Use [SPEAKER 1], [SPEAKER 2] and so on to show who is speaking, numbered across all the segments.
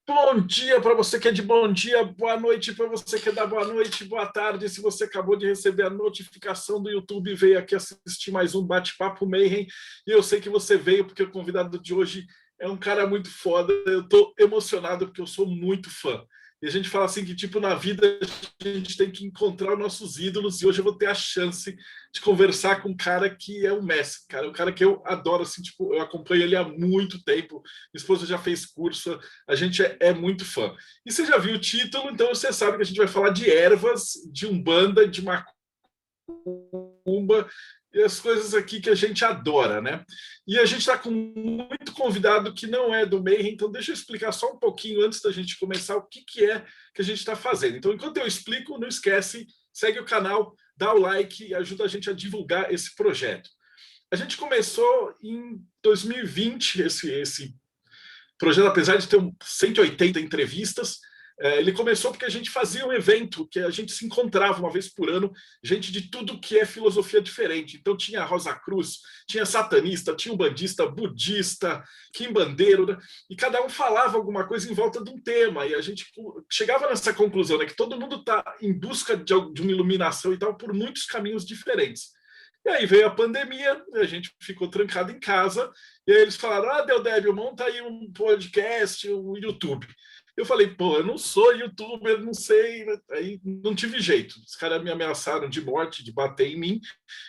[SPEAKER 1] Bom dia para você que é de bom dia, boa noite para você que é da boa noite, boa tarde. Se você acabou de receber a notificação do YouTube e veio aqui assistir mais um Bate-Papo Mayhem, e eu sei que você veio porque o convidado de hoje é um cara muito foda. Eu estou emocionado porque eu sou muito fã. E a gente fala assim que, tipo, na vida a gente tem que encontrar os nossos ídolos, e hoje eu vou ter a chance de conversar com um cara que é o Messi, cara, um cara que eu adoro, assim, tipo, eu acompanho ele há muito tempo, minha esposa já fez curso, a gente é muito fã. E você já viu o título, então você sabe que a gente vai falar de ervas, de umbanda, de macumba, e as coisas aqui que a gente adora, né? E a gente está com muito convidado que não é do Mayhem, então deixa eu explicar só um pouquinho antes da gente começar o que é que a gente está fazendo. Então, enquanto eu explico, não esquece, segue o canal, dá o like e ajuda a gente a divulgar esse projeto. A gente começou em 2020 esse projeto, apesar de ter 180 entrevistas, ele começou porque a gente fazia um evento que a gente se encontrava uma vez por ano, gente de tudo que é filosofia diferente. Então tinha Rosa Cruz, tinha satanista, tinha umbandista, budista, quimbandeiro, né? E cada um falava alguma coisa em volta de um tema. E a gente chegava nessa conclusão, né, que todo mundo está em busca de uma iluminação e tal por muitos caminhos diferentes. E aí veio a pandemia, a gente ficou trancado em casa, e aí eles falaram, Deodébio, monta aí um podcast, um YouTube. Eu falei, pô, eu não sou youtuber, não sei, aí não tive jeito. Os caras me ameaçaram de morte, de bater em mim,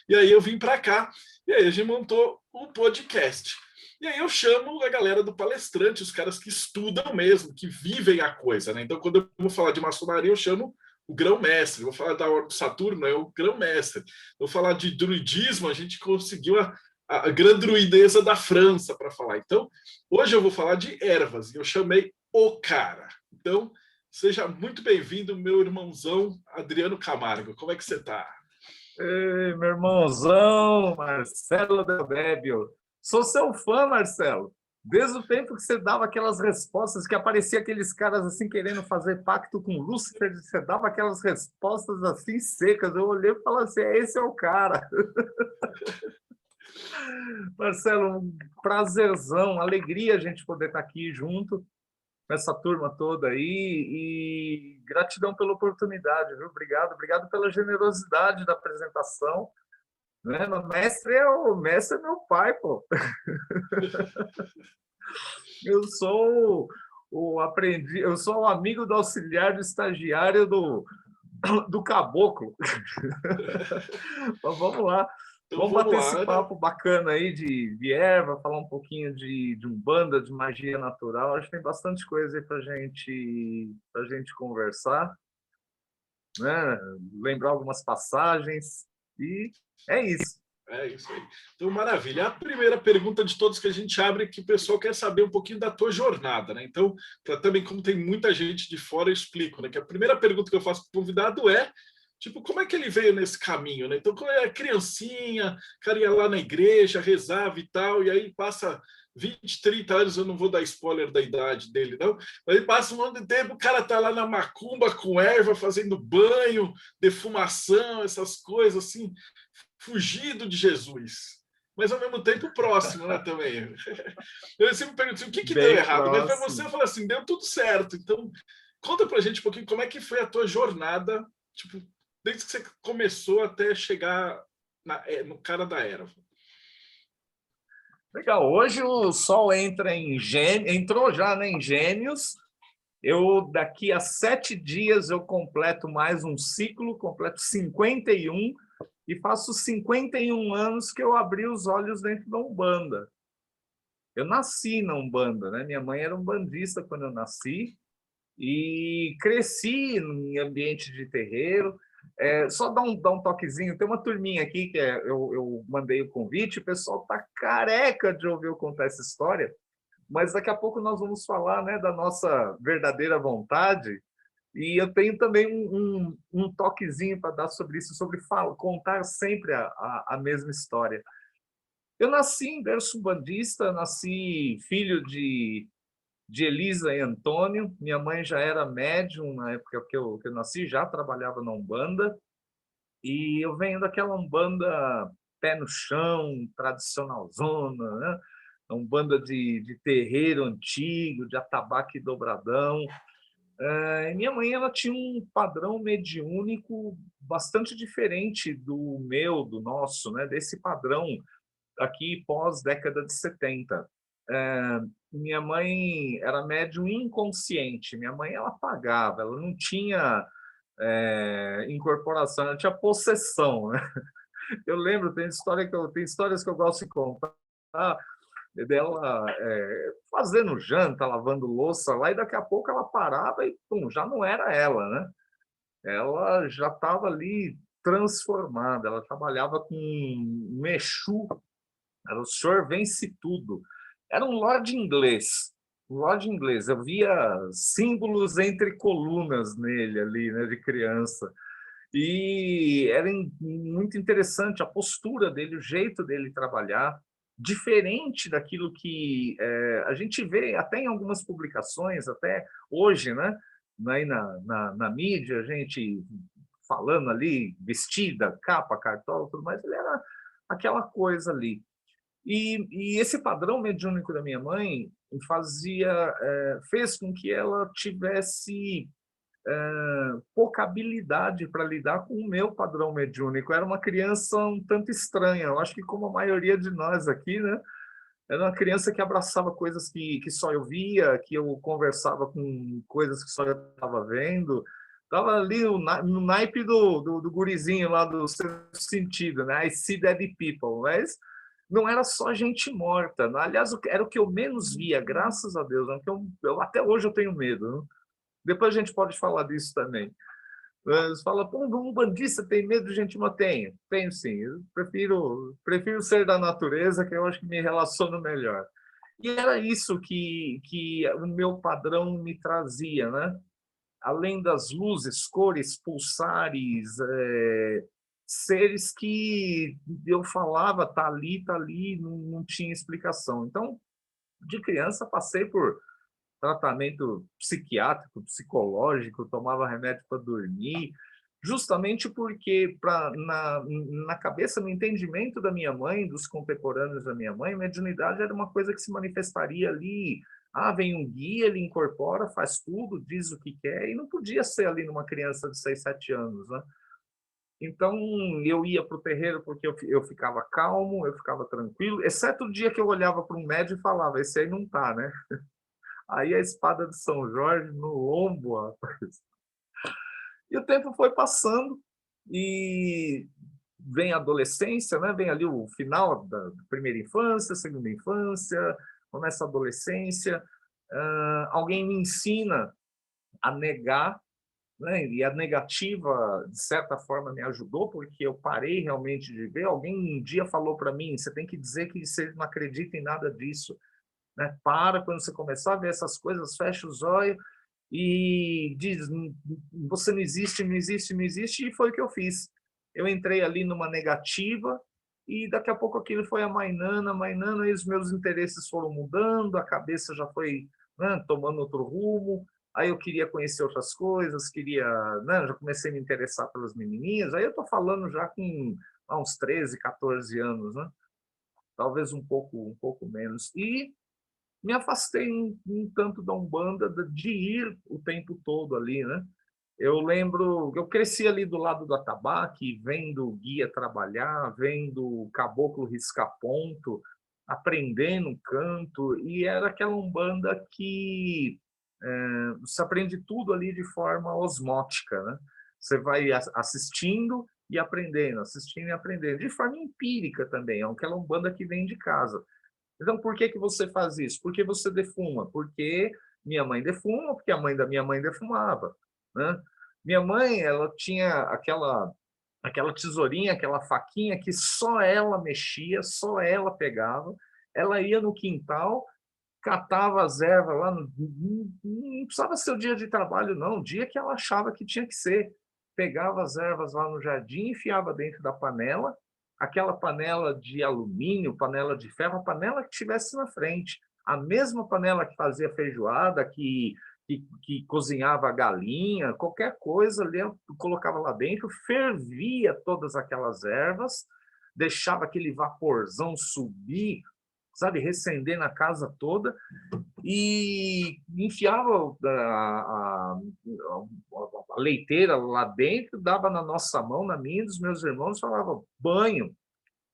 [SPEAKER 1] e aí eu vim para cá, e aí a gente montou o podcast. E aí eu chamo a galera do palestrante, os caras que estudam mesmo, que vivem a coisa, né? Então, quando eu vou falar de maçonaria, eu chamo o grão-mestre. Vou falar da Ordem do Saturno, é o grão-mestre. Vou falar de druidismo, a gente conseguiu a grande druideza da França para falar. Então, hoje eu vou falar de ervas, e eu chamei o cara. Então, seja muito bem-vindo, meu irmãozão Adriano Camargo. Como é que você está?
[SPEAKER 2] Ei, meu irmãozão, Marcelo Deodébio. Sou seu fã, Marcelo. Desde o tempo que você dava aquelas respostas, que aparecia aqueles caras assim querendo fazer pacto com Lúcifer, você dava aquelas respostas assim secas. Eu olhei e falei assim: esse é o cara. Marcelo, um prazerzão, alegria a gente poder estar aqui junto com essa turma toda aí e gratidão pela oportunidade, viu? Obrigado pela generosidade da apresentação. Né? O mestre é meu pai, pô. Eu sou o aprendiz, eu sou o amigo do auxiliar do estagiário do caboclo. Mas vamos lá.
[SPEAKER 1] Então
[SPEAKER 2] Vamos
[SPEAKER 1] vamos
[SPEAKER 2] bater
[SPEAKER 1] lá,
[SPEAKER 2] esse
[SPEAKER 1] né?
[SPEAKER 2] papo bacana aí de erva, falar um pouquinho de umbanda, de magia natural. Acho que tem bastante coisa aí para gente conversar, né? Lembrar algumas passagens. E é isso.
[SPEAKER 1] É isso aí. Então, maravilha. A primeira pergunta de todos que a gente abre é que o pessoal quer saber um pouquinho da tua jornada, né? Então, também, como tem muita gente de fora, eu explico, né? Que a primeira pergunta que eu faço para o convidado é, tipo, como é que ele veio nesse caminho, né? Então, quando é criancinha, o cara ia lá na igreja, rezava e tal, e aí passa 20, 30 anos, eu não vou dar spoiler da idade dele, não, mas aí passa um monte de tempo, o cara tá lá na macumba com erva, fazendo banho, defumação, essas coisas assim, fugido de Jesus, mas ao mesmo tempo próximo, né, também. Eu sempre pergunto assim, o que deu
[SPEAKER 2] Bem
[SPEAKER 1] errado, mas para você eu
[SPEAKER 2] próximo.
[SPEAKER 1] falo assim, deu tudo certo. Então, conta pra gente um pouquinho como é que foi a tua jornada, tipo, desde que você começou até chegar no cara da erva.
[SPEAKER 2] Legal. Hoje o Sol entra em Gêmeos, entrou já, né, em Gêmeos. Eu, daqui a 7 dias, eu completo mais um ciclo, completo 51 e faço 51 anos que eu abri os olhos dentro da Umbanda. Eu nasci na Umbanda, né? Minha mãe era umbandista quando eu nasci e cresci em ambiente de terreiro. Só dar um toquezinho, tem uma turminha aqui que eu mandei o convite, o pessoal tá careca de ouvir eu contar essa história, mas daqui a pouco nós vamos falar, né, da nossa verdadeira vontade, e eu tenho também um toquezinho para dar sobre isso, sobre contar sempre a mesma história. Eu nasci em berço umbandista, nasci filho de Elisa e Antônio. Minha mãe já era médium na época que eu nasci, já trabalhava na Umbanda. E eu venho daquela Umbanda pé no chão, tradicionalzona, né? uma banda de terreiro antigo, de atabaque dobradão. Minha mãe ela tinha um padrão mediúnico bastante diferente do meu, do nosso, né? Desse padrão aqui pós década de 70. Minha mãe era médium inconsciente. Minha mãe ela pagava, ela não tinha incorporação, ela tinha possessão, né? Eu lembro, tem histórias que eu gosto de contar dela fazendo janta, lavando louça lá, e daqui a pouco ela parava e pum, já não era ela, né? Ela já estava ali transformada, ela trabalhava com um Exu, era o Senhor Vence Tudo. Era um lorde inglês, um lorde inglês. Eu via símbolos entre colunas nele ali, né, de criança. E era muito interessante a postura dele, o jeito dele trabalhar, diferente daquilo que a gente vê até em algumas publicações, até hoje, né? Aí na mídia, a gente falando ali, vestida, capa, cartola, tudo mais, ele era aquela coisa ali. E esse padrão mediúnico da minha mãe fez com que ela tivesse pouca habilidade para lidar com o meu padrão mediúnico. Eu era uma criança um tanto estranha, eu acho que como a maioria de nós aqui, né? Era uma criança que abraçava coisas que só eu via, que eu conversava com coisas que só eu estava vendo. Estava ali no naipe do gurizinho lá do Sexto Sentido, né? I see dead people, mas não era só gente morta. Aliás, era o que eu menos via, graças a Deus. Né? Até hoje eu tenho medo. Né? Depois a gente pode falar disso também. Você fala, pô, um bandista tem medo de gente morta? Tenho sim. Eu prefiro ser da natureza, que eu acho que me relaciono melhor. E era isso que o meu padrão me trazia, né? Além das luzes, cores, pulsares, seres que eu falava, tá ali, não tinha explicação. Então, de criança, passei por tratamento psiquiátrico, psicológico, tomava remédio para dormir, justamente porque na cabeça, no entendimento da minha mãe, dos contemporâneos da minha mãe, mediunidade era uma coisa que se manifestaria ali. Vem um guia, ele incorpora, faz tudo, diz o que quer, e não podia ser ali numa criança de 6, 7 anos, né? Então, eu ia para o terreiro porque eu ficava calmo, eu ficava tranquilo, exceto o dia que eu olhava para um médium e falava, esse aí não tá, né? Aí a espada de São Jorge no lombo, rapaz. E o tempo foi passando e vem a adolescência, né? Vem ali o final da primeira infância, segunda infância, começa a adolescência. Alguém me ensina a negar, né? E a negativa, de certa forma, me ajudou, porque eu parei realmente de ver. Alguém um dia falou para mim, você tem que dizer que você não acredita em nada disso. Né? Quando você começar a ver essas coisas, fecha os olhos e diz, você não existe, não existe, não existe, e foi o que eu fiz. Eu entrei ali numa negativa e daqui a pouco aquilo foi amainando, e os meus interesses foram mudando, a cabeça já foi, né, tomando outro rumo, aí eu queria conhecer outras coisas, né, já comecei a me interessar pelas menininhas, aí eu estou falando já com uns 13, 14 anos, né? Talvez um pouco menos. E me afastei um tanto da Umbanda, de ir o tempo todo ali, né? Eu lembro, eu cresci ali do lado do atabaque, vendo o guia trabalhar, vendo o caboclo riscar ponto, aprendendo canto, e era aquela Umbanda que você aprende tudo ali de forma osmótica, né? Você vai assistindo e aprendendo, assistindo e aprendendo, de forma empírica também, é aquela Umbanda que vem de casa. Então, por que você faz isso? Porque você defuma? Porque minha mãe defuma, porque a mãe da minha mãe defumava, né? Minha mãe, ela tinha aquela tesourinha, aquela faquinha que só ela mexia, só ela pegava. Ela ia no quintal, catava as ervas lá, não precisava ser o dia de trabalho, não, o dia que ela achava que tinha que ser. Pegava as ervas lá no jardim, enfiava dentro da panela, aquela panela de alumínio, panela de ferro, a panela que tivesse na frente. A mesma panela que fazia feijoada, que cozinhava a galinha, qualquer coisa ali, eu colocava lá dentro, fervia todas aquelas ervas, deixava aquele vaporzão subir, sabe, recendendo a casa toda, e enfiava a leiteira lá dentro, dava na nossa mão, na minha e dos meus irmãos, falava banho.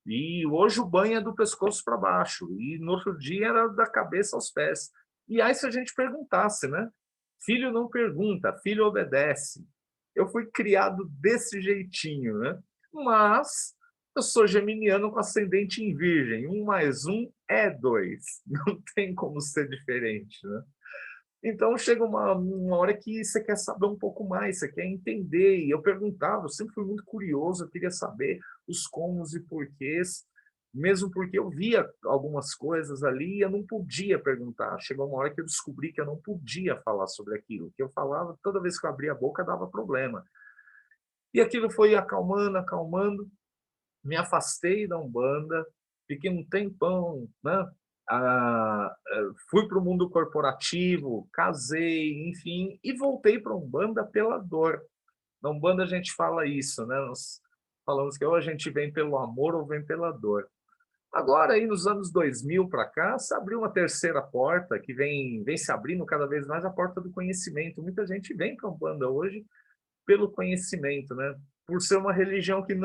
[SPEAKER 2] E hoje o banho é do pescoço para baixo, e no outro dia era da cabeça aos pés. E aí, se a gente perguntasse, né? Filho não pergunta, filho obedece. Eu fui criado desse jeitinho, né? Mas eu sou geminiano com ascendente em virgem. 1 mais 1 é 2. Não tem como ser diferente, né? Então chega uma hora que você quer saber um pouco mais, você quer entender. E eu perguntava, eu sempre fui muito curioso, eu queria saber os comos e porquês, mesmo porque eu via algumas coisas ali e eu não podia perguntar. Chegou uma hora que eu descobri que eu não podia falar sobre aquilo, que eu falava, toda vez que eu abria a boca dava problema. E aquilo foi acalmando, acalmando, me afastei da Umbanda, fiquei um tempão, né? Fui para o mundo corporativo, casei, enfim, e voltei para a Umbanda pela dor. Na Umbanda a gente fala isso, né? Nós falamos que ou a gente vem pelo amor ou vem pela dor. Agora, aí nos anos 2000 para cá, se abriu uma terceira porta que vem se abrindo cada vez mais, a porta do conhecimento. Muita gente vem para a Umbanda hoje pelo conhecimento, né? Por ser uma religião que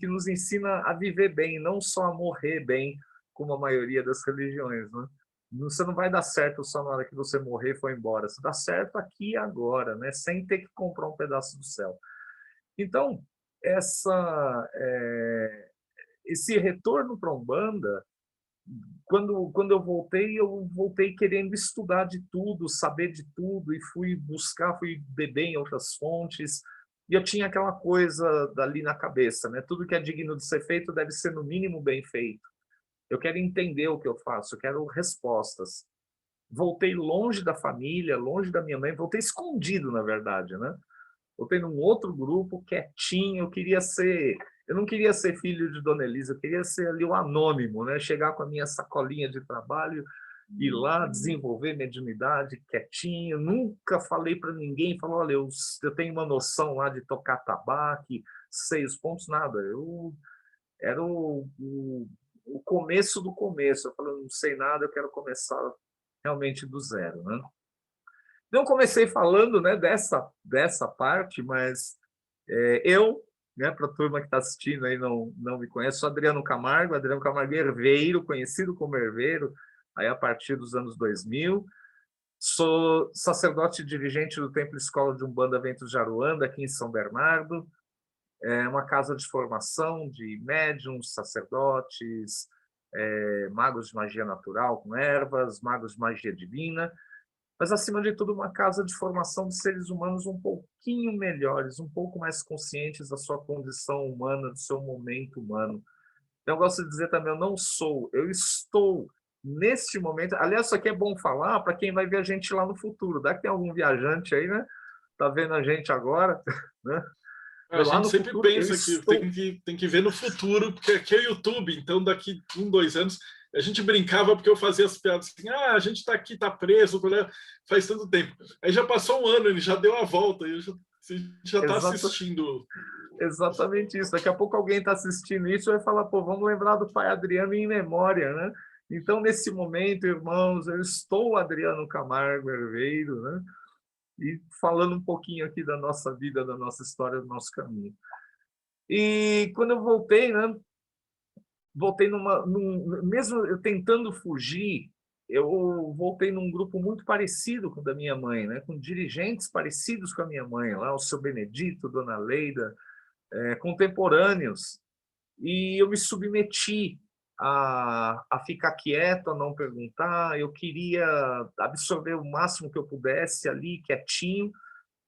[SPEAKER 2] nos ensina a viver bem, não só a morrer bem, como a maioria das religiões, né? Você não vai dar certo só na hora que você morrer e for embora. Você dá certo aqui e agora, né? Sem ter que comprar um pedaço do céu. Então, esse retorno para a Umbanda, quando eu voltei querendo estudar de tudo, saber de tudo, e fui buscar, fui beber em outras fontes, e eu tinha aquela coisa dali na cabeça, né? Tudo que é digno de ser feito deve ser, no mínimo, bem feito. Eu quero entender o que eu faço, eu quero respostas. Voltei longe da família, longe da minha mãe, voltei escondido, na verdade, né? Voltei num outro grupo, quietinho, eu não queria ser filho de Dona Elisa, eu queria ser ali o anônimo, né? Chegar com a minha sacolinha de trabalho, ir lá, desenvolver mediunidade, quietinho. Nunca falei para ninguém, falou, olha, eu tenho uma noção lá de tocar tabaco, sei os pontos, nada. Era o começo do começo. Eu falei, não sei nada, eu quero começar realmente do zero, né? Não comecei falando, né, dessa parte, mas eu, né, para a turma que está assistindo aí não me conhece, sou Adriano Camargo herveiro, conhecido como herveiro, aí a partir dos anos 2000. Sou sacerdote e dirigente do Templo Escola de Umbanda Ventos de Aruanda, aqui em São Bernardo. É uma casa de formação de médiuns, sacerdotes, magos de magia natural com ervas, magos de magia divina, mas, acima de tudo, uma casa de formação de seres humanos um pouquinho melhores, um pouco mais conscientes da sua condição humana, do seu momento humano. Então, eu gosto de dizer também, eu estou neste momento. Aliás, isso aqui é bom falar para quem vai ver a gente lá no futuro. Daqui tem algum viajante aí, né? Está vendo a gente agora, né?
[SPEAKER 1] A
[SPEAKER 2] Lá
[SPEAKER 1] gente
[SPEAKER 2] no
[SPEAKER 1] sempre
[SPEAKER 2] futuro,
[SPEAKER 1] pensa que tem que ver no futuro, porque aqui é o YouTube, então daqui 2 anos a gente brincava porque eu fazia as piadas assim, a gente está aqui, está preso, faz tanto tempo. Aí já passou um ano, ele já deu a volta, e a gente já está assistindo.
[SPEAKER 2] Exatamente isso. Daqui a pouco alguém está assistindo isso e vai falar, pô, vamos lembrar do pai Adriano em memória, né? Então, nesse momento, irmãos, eu estou Adriano Camargo Herveiro, né? E falando um pouquinho aqui da nossa vida, da nossa história, do nosso caminho. E quando eu voltei, né? Voltei mesmo eu tentando fugir, eu voltei num grupo muito parecido com o da minha mãe, né? Com dirigentes parecidos com a minha mãe, lá o seu Benedito, Dona Leida, contemporâneos. E eu me submeti a ficar quieto, a não perguntar. Eu queria absorver o máximo que eu pudesse ali, quietinho,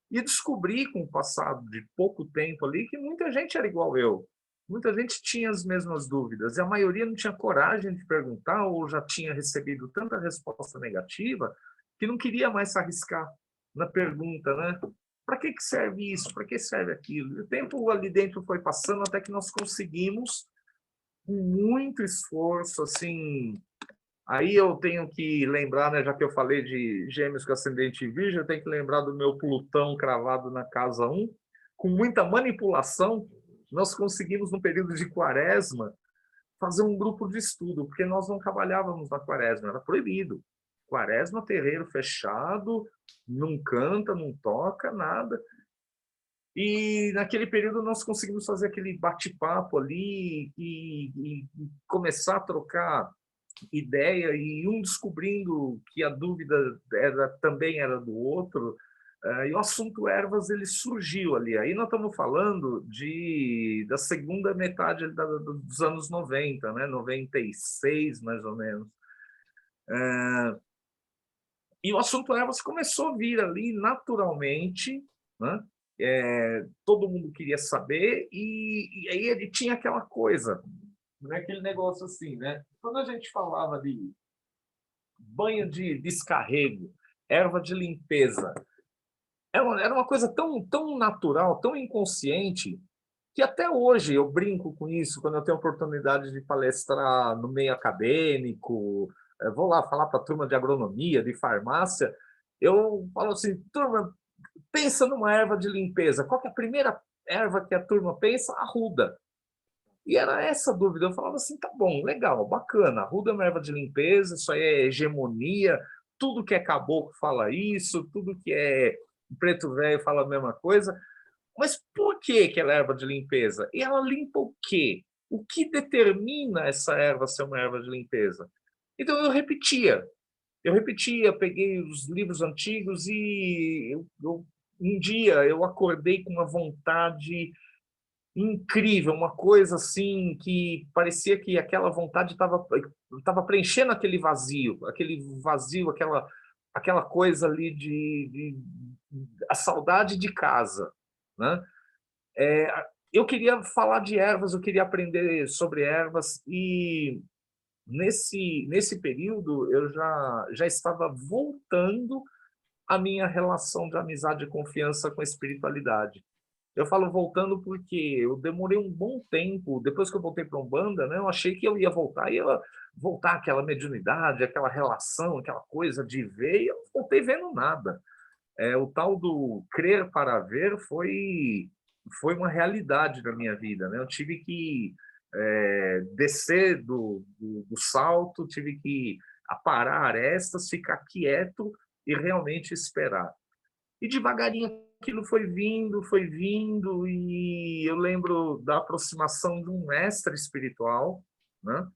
[SPEAKER 2] e descobri, com o passado de pouco tempo ali, que muita gente era igual eu. Muita gente tinha as mesmas dúvidas, e a maioria não tinha coragem de perguntar ou já tinha recebido tanta resposta negativa que não queria mais se arriscar na pergunta, né? Para que serve isso? Para que serve aquilo? E o tempo ali dentro foi passando até que nós conseguimos, com muito esforço, assim. Aí eu tenho que lembrar, né, já que eu falei de Gêmeos com ascendente em Virgem, eu tenho que lembrar do meu Plutão cravado na casa 1. Com muita manipulação, nós conseguimos, no período de Quaresma, fazer um grupo de estudo, porque nós não trabalhávamos na quaresma, era proibido. Quaresma, terreiro fechado, não canta, não toca, nada. E naquele período nós conseguimos fazer aquele bate-papo ali e começar a trocar ideia, e um descobrindo que a dúvida também era do outro, e o assunto ervas ele surgiu ali. Aí nós estamos falando da segunda metade dos anos 90, né? 96, mais ou menos. E o assunto ervas começou a vir ali naturalmente, né? Todo mundo queria saber, e aí ele tinha aquela coisa, né? Aquele negócio assim, né? Quando a gente falava de banho de descarrego, erva de limpeza, era uma coisa tão natural, tão inconsciente, que até hoje eu brinco com isso quando eu tenho a oportunidade de palestrar no meio acadêmico, vou lá falar para a turma de agronomia, de farmácia, eu falo assim, turma, pensa numa erva de limpeza, qual que é a primeira erva que a turma pensa? Arruda. E era essa a dúvida. Eu falava assim, tá bom, legal, bacana, arruda é uma erva de limpeza, isso aí é hegemonia, tudo que é caboclo fala isso, tudo que é preto velho fala a mesma coisa. Mas por que que ela é erva de limpeza? E ela limpa o quê? O que determina essa erva ser uma erva de limpeza? Então eu repetia, peguei os livros antigos e um dia eu acordei com uma vontade incrível, uma coisa assim que parecia que aquela vontade estava preenchendo aquele vazio, aquela coisa ali de a saudade de casa, né? Eu queria falar de ervas, eu queria aprender sobre ervas, e nesse período eu já estava voltando a minha relação de amizade e confiança com a espiritualidade. Eu falo voltando porque eu demorei um bom tempo, depois que eu voltei para a Umbanda, né, eu achei que eu ia voltar aquela mediunidade, aquela relação, aquela coisa de ver, e eu não voltei vendo nada. O tal do crer para ver foi uma realidade na minha vida, né? Eu tive que descer do salto, tive que aparar arestas, ficar quieto e realmente esperar. E devagarinho aquilo foi vindo, e eu lembro da aproximação de um mestre espiritual, né?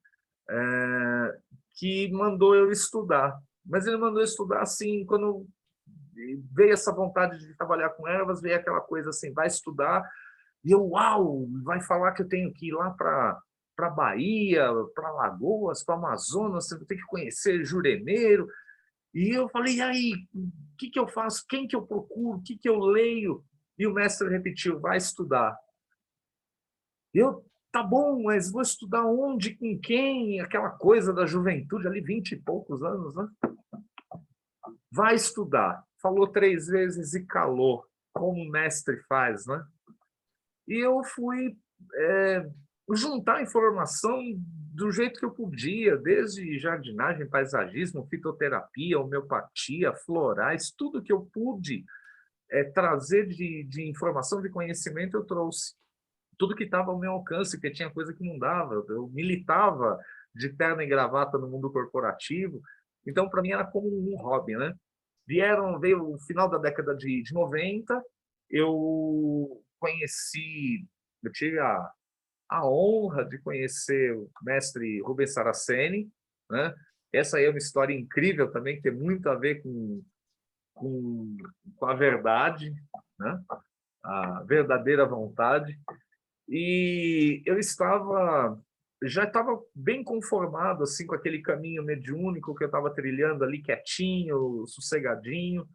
[SPEAKER 2] Que mandou eu estudar. Mas ele mandou eu estudar assim, quando veio essa vontade de trabalhar com ervas, veio aquela coisa assim, vai estudar, e eu, uau, vai falar que eu tenho que ir lá para Bahia, para Lagoas, para Amazonas, você tem que conhecer Juremeiro. E eu falei, e aí, o que eu faço? Quem que eu procuro? O que eu leio? E o mestre repetiu, vai estudar. Eu, tá bom, mas vou estudar onde, com quem? Aquela coisa da juventude, ali, 20 e poucos anos, né? Vai estudar. Falou 3 vezes e calou, como o mestre faz, né? E eu fui juntar informação do jeito que eu podia, desde jardinagem, paisagismo, fitoterapia, homeopatia, florais, tudo que eu pude trazer de informação, de conhecimento, eu trouxe. Tudo que estava ao meu alcance, porque tinha coisa que não dava. Eu militava de terno e gravata no mundo corporativo, então para mim era como um hobby, né? Veio o final da década de 90, eu tive a honra de conhecer o mestre Rubens Saraceni, né? Essa aí é uma história incrível também, que tem muito a ver com, com a verdade, né? A verdadeira vontade. E eu já estava bem conformado assim com aquele caminho mediúnico que eu estava trilhando ali quietinho, sossegadinho.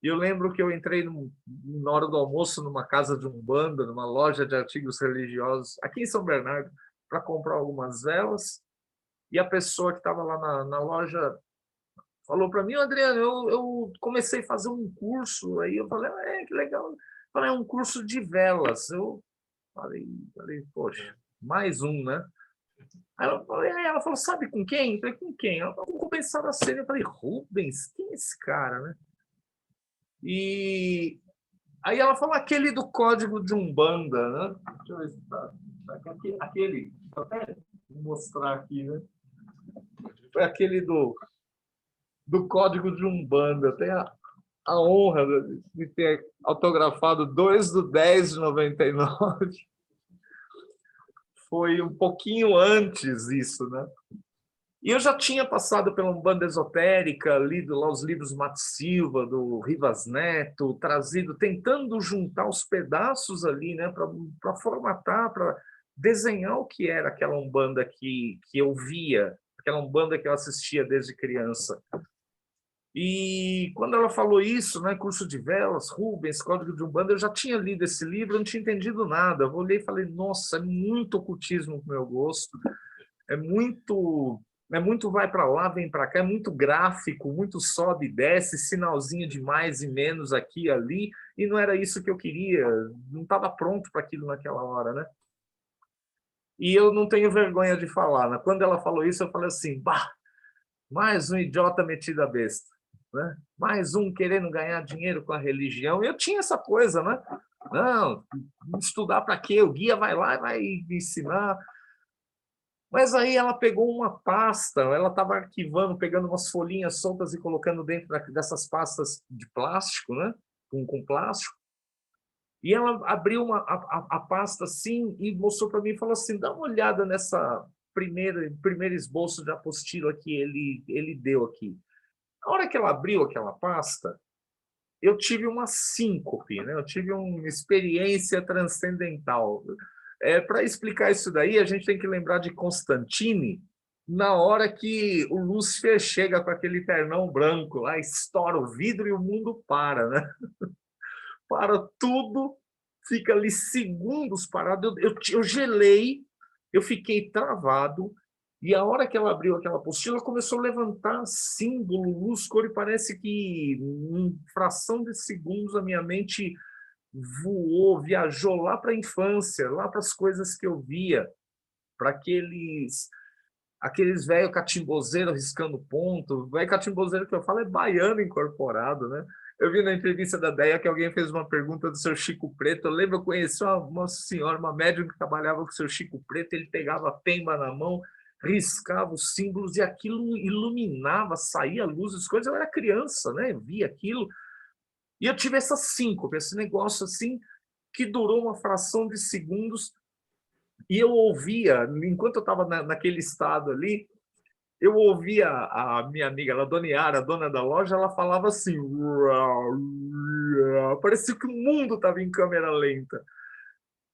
[SPEAKER 2] E eu lembro que eu entrei na hora do almoço numa casa de umbanda, numa loja de artigos religiosos aqui em São Bernardo, para comprar algumas velas. E a pessoa que estava lá na loja falou para mim, Adriano, eu comecei a fazer um curso. Aí eu falei, que legal. Eu falei, é um curso de velas. Eu falei, poxa, mais um, né? Aí ela falou, sabe com quem? Eu falei, com quem? Ela falou, com o Saraceni. Eu falei, Rubens? Quem é esse cara, né? E aí ela falou aquele do código de Umbanda, né? Deixa eu ver se tá aquele. Vou mostrar aqui, né? Foi aquele do Código de Umbanda. Eu tenho a honra de ter autografado 2/10/99. Foi um pouquinho antes isso, né? E eu já tinha passado pela Umbanda esotérica, lido lá os livros Mato Silva, do Rivas Neto, trazido, tentando juntar os pedaços ali, né, para formatar, para desenhar o que era aquela Umbanda que eu via, aquela Umbanda que eu assistia desde criança. E quando ela falou isso, né, curso de velas, Rubens, Código de Umbanda, eu já tinha lido esse livro, eu não tinha entendido nada. Eu olhei e falei, nossa, é muito ocultismo para o meu gosto, é muito vai para lá, vem para cá, é muito gráfico, muito sobe e desce, sinalzinho de mais e menos aqui e ali, e não era isso que eu queria, não estava pronto para aquilo naquela hora, né? E eu não tenho vergonha de falar, né? Quando ela falou isso, eu falei assim, bah, mais um idiota metido a besta, né? Mais um querendo ganhar dinheiro com a religião. Eu tinha essa coisa, né? Não, estudar para quê? O guia vai lá e vai ensinar. Mas aí ela pegou uma pasta, ela estava arquivando, pegando umas folhinhas soltas e colocando dentro dessas pastas de plástico, né? Com plástico. E ela abriu a pasta assim e mostrou para mim e falou assim: dá uma olhada nessa primeiro esboço de apostila que ele deu aqui. Na hora que ela abriu aquela pasta, eu tive uma síncope, né? Eu tive uma experiência transcendental. Para explicar isso daí, a gente tem que lembrar de Constantine, na hora que o Lúcifer chega com aquele ternão branco lá, estoura o vidro e o mundo para, né? Para tudo, fica ali segundos parado. Eu gelei, eu fiquei travado, e a hora que ela abriu aquela apostila, começou a levantar símbolo, luz, cor, e parece que em fração de segundos a minha mente voou, viajou lá para a infância, lá para as coisas que eu via, para aqueles velho catimbozeiro riscando ponto. O velho catimbozeiro que eu falo é baiano incorporado, né? Eu vi na entrevista da Deia que alguém fez uma pergunta do seu Chico Preto. Eu lembro, eu conheci uma senhora, uma médium que trabalhava com o seu Chico Preto. Ele pegava a pemba na mão, riscava os símbolos e aquilo iluminava, saía luz, as coisas. Eu era criança, né? Eu via aquilo. E eu tive essa síncope, esse negócio assim, que durou uma fração de segundos. E eu ouvia, enquanto eu estava naquele estado ali, eu ouvia a minha amiga, a dona Yara, a dona da loja, ela falava assim, parecia que o mundo estava em câmera lenta.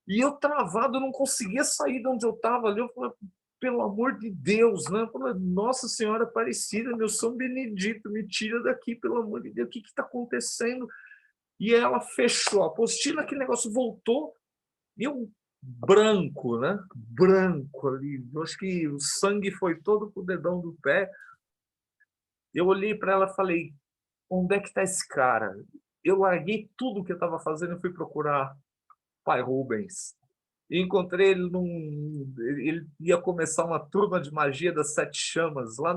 [SPEAKER 2] E eu travado, não conseguia sair de onde eu estava ali. Eu falei, pelo amor de Deus, né? Eu falei, Nossa Senhora Aparecida, meu São Benedito, me tira daqui, pelo amor de Deus, o que está acontecendo? E ela fechou a apostila, aquele negócio voltou, e eu branco, né? Branco ali. Eu acho que o sangue foi todo pro dedão do pé. Eu olhei para ela e falei: onde é que está esse cara? Eu larguei tudo que eu estava fazendo e fui procurar Pai Rubens. E encontrei ele ele ia começar uma turma de magia das Sete Chamas lá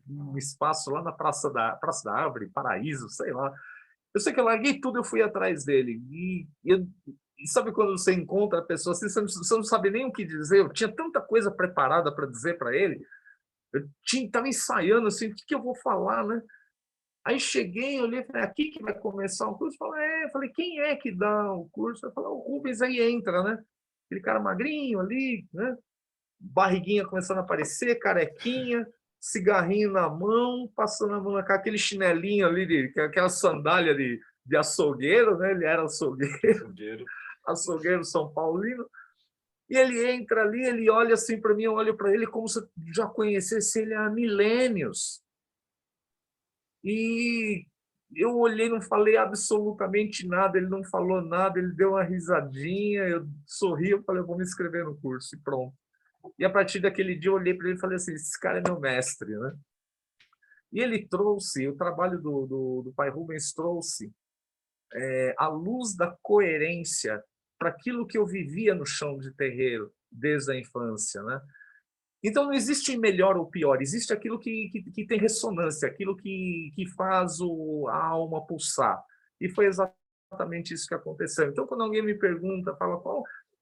[SPEAKER 2] no espaço, lá na Praça da Árvore, Paraíso, sei lá. Eu sei que eu larguei tudo, eu fui atrás dele. E sabe quando você encontra a pessoa assim, você não sabe nem o que dizer? Eu tinha tanta coisa preparada para dizer para ele. Eu estava ensaiando assim, o que eu vou falar, né? Aí cheguei, olhei, falei, aqui que vai começar o curso? Falei, quem é que dá o curso? Eu falei, o Rubens aí entra, né? Aquele cara magrinho ali, né? Barriguinha começando a aparecer, carequinha, cigarrinho na mão, passando a mão na cara, aquele chinelinho ali, aquela sandália de açougueiro, né? Ele era
[SPEAKER 1] Açougueiro.
[SPEAKER 2] açougueiro São Paulino. E ele entra ali, ele olha assim para mim, eu olho para ele como se eu já conhecesse ele há milênios. E eu olhei, não falei absolutamente nada, ele não falou nada, ele deu uma risadinha, eu sorri, eu falei, eu vou me inscrever no curso, e pronto. E a partir daquele dia eu olhei para ele e falei assim, esse cara é meu mestre, né? E ele trouxe, o trabalho do Pai Rubens trouxe a luz da coerência para aquilo que eu vivia no chão de terreiro desde a infância, né? Então não existe melhor ou pior, existe aquilo que tem ressonância, aquilo que faz a alma pulsar. E foi exatamente isso que aconteceu. Então, quando alguém me pergunta, fala,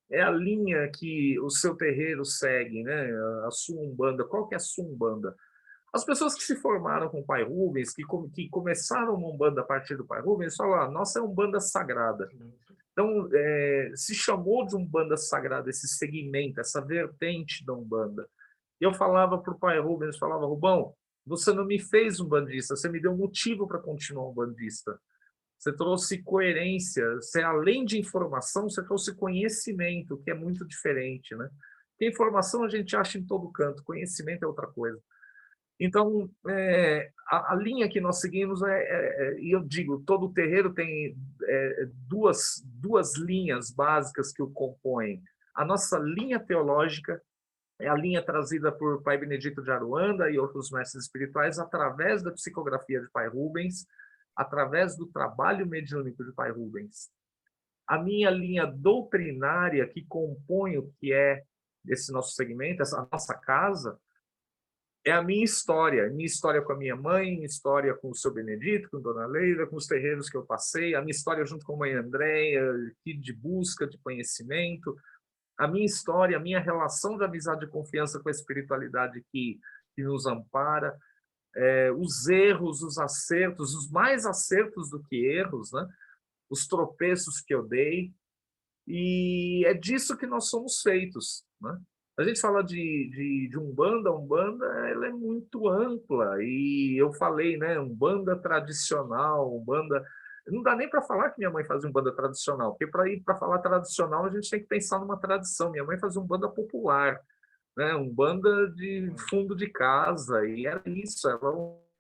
[SPEAKER 2] é a linha que o seu terreiro segue, né? A sua Umbanda. Qual que é a sua Umbanda? As pessoas que se formaram com o Pai Rubens, que começaram uma Umbanda a partir do Pai Rubens, falaram, nossa, é Umbanda sagrada. Então, se chamou de Umbanda sagrada esse segmento, essa vertente da Umbanda. Eu falava para o Pai Rubens, falava, Rubão, você não me fez um bandista, você me deu um motivo para continuar um bandista. Você trouxe coerência, você, além de informação, você trouxe conhecimento, que é muito diferente, né? Porque informação a gente acha em todo canto, conhecimento é outra coisa. Então, a linha que nós seguimos e eu digo, todo terreiro tem duas linhas básicas que o compõem. A nossa linha teológica é a linha trazida por Pai Benedito de Aruanda e outros mestres espirituais através da psicografia de Pai Rubens, através do trabalho mediúnico de Pai Rubens. A minha linha doutrinária que compõe o que é esse nosso segmento, essa nossa casa, é a minha história com a minha mãe, minha história com o seu Benedito, com Dona Leila, com os terreiros que eu passei, a minha história junto com a mãe Andréia, de busca de conhecimento, a minha história, a minha relação de amizade e confiança com a espiritualidade que nos ampara, os erros, os acertos, os mais acertos do que erros, né? Os tropeços que eu dei, e é disso que nós somos feitos, né? A gente fala de Umbanda, a Umbanda ela é muito ampla, e eu falei, né, Umbanda tradicional, Umbanda... Não dá nem para falar que minha mãe fazia Umbanda tradicional, porque para falar tradicional a gente tem que pensar numa tradição. Minha mãe fazia Umbanda popular, né, Umbanda de fundo de casa, e era isso, ela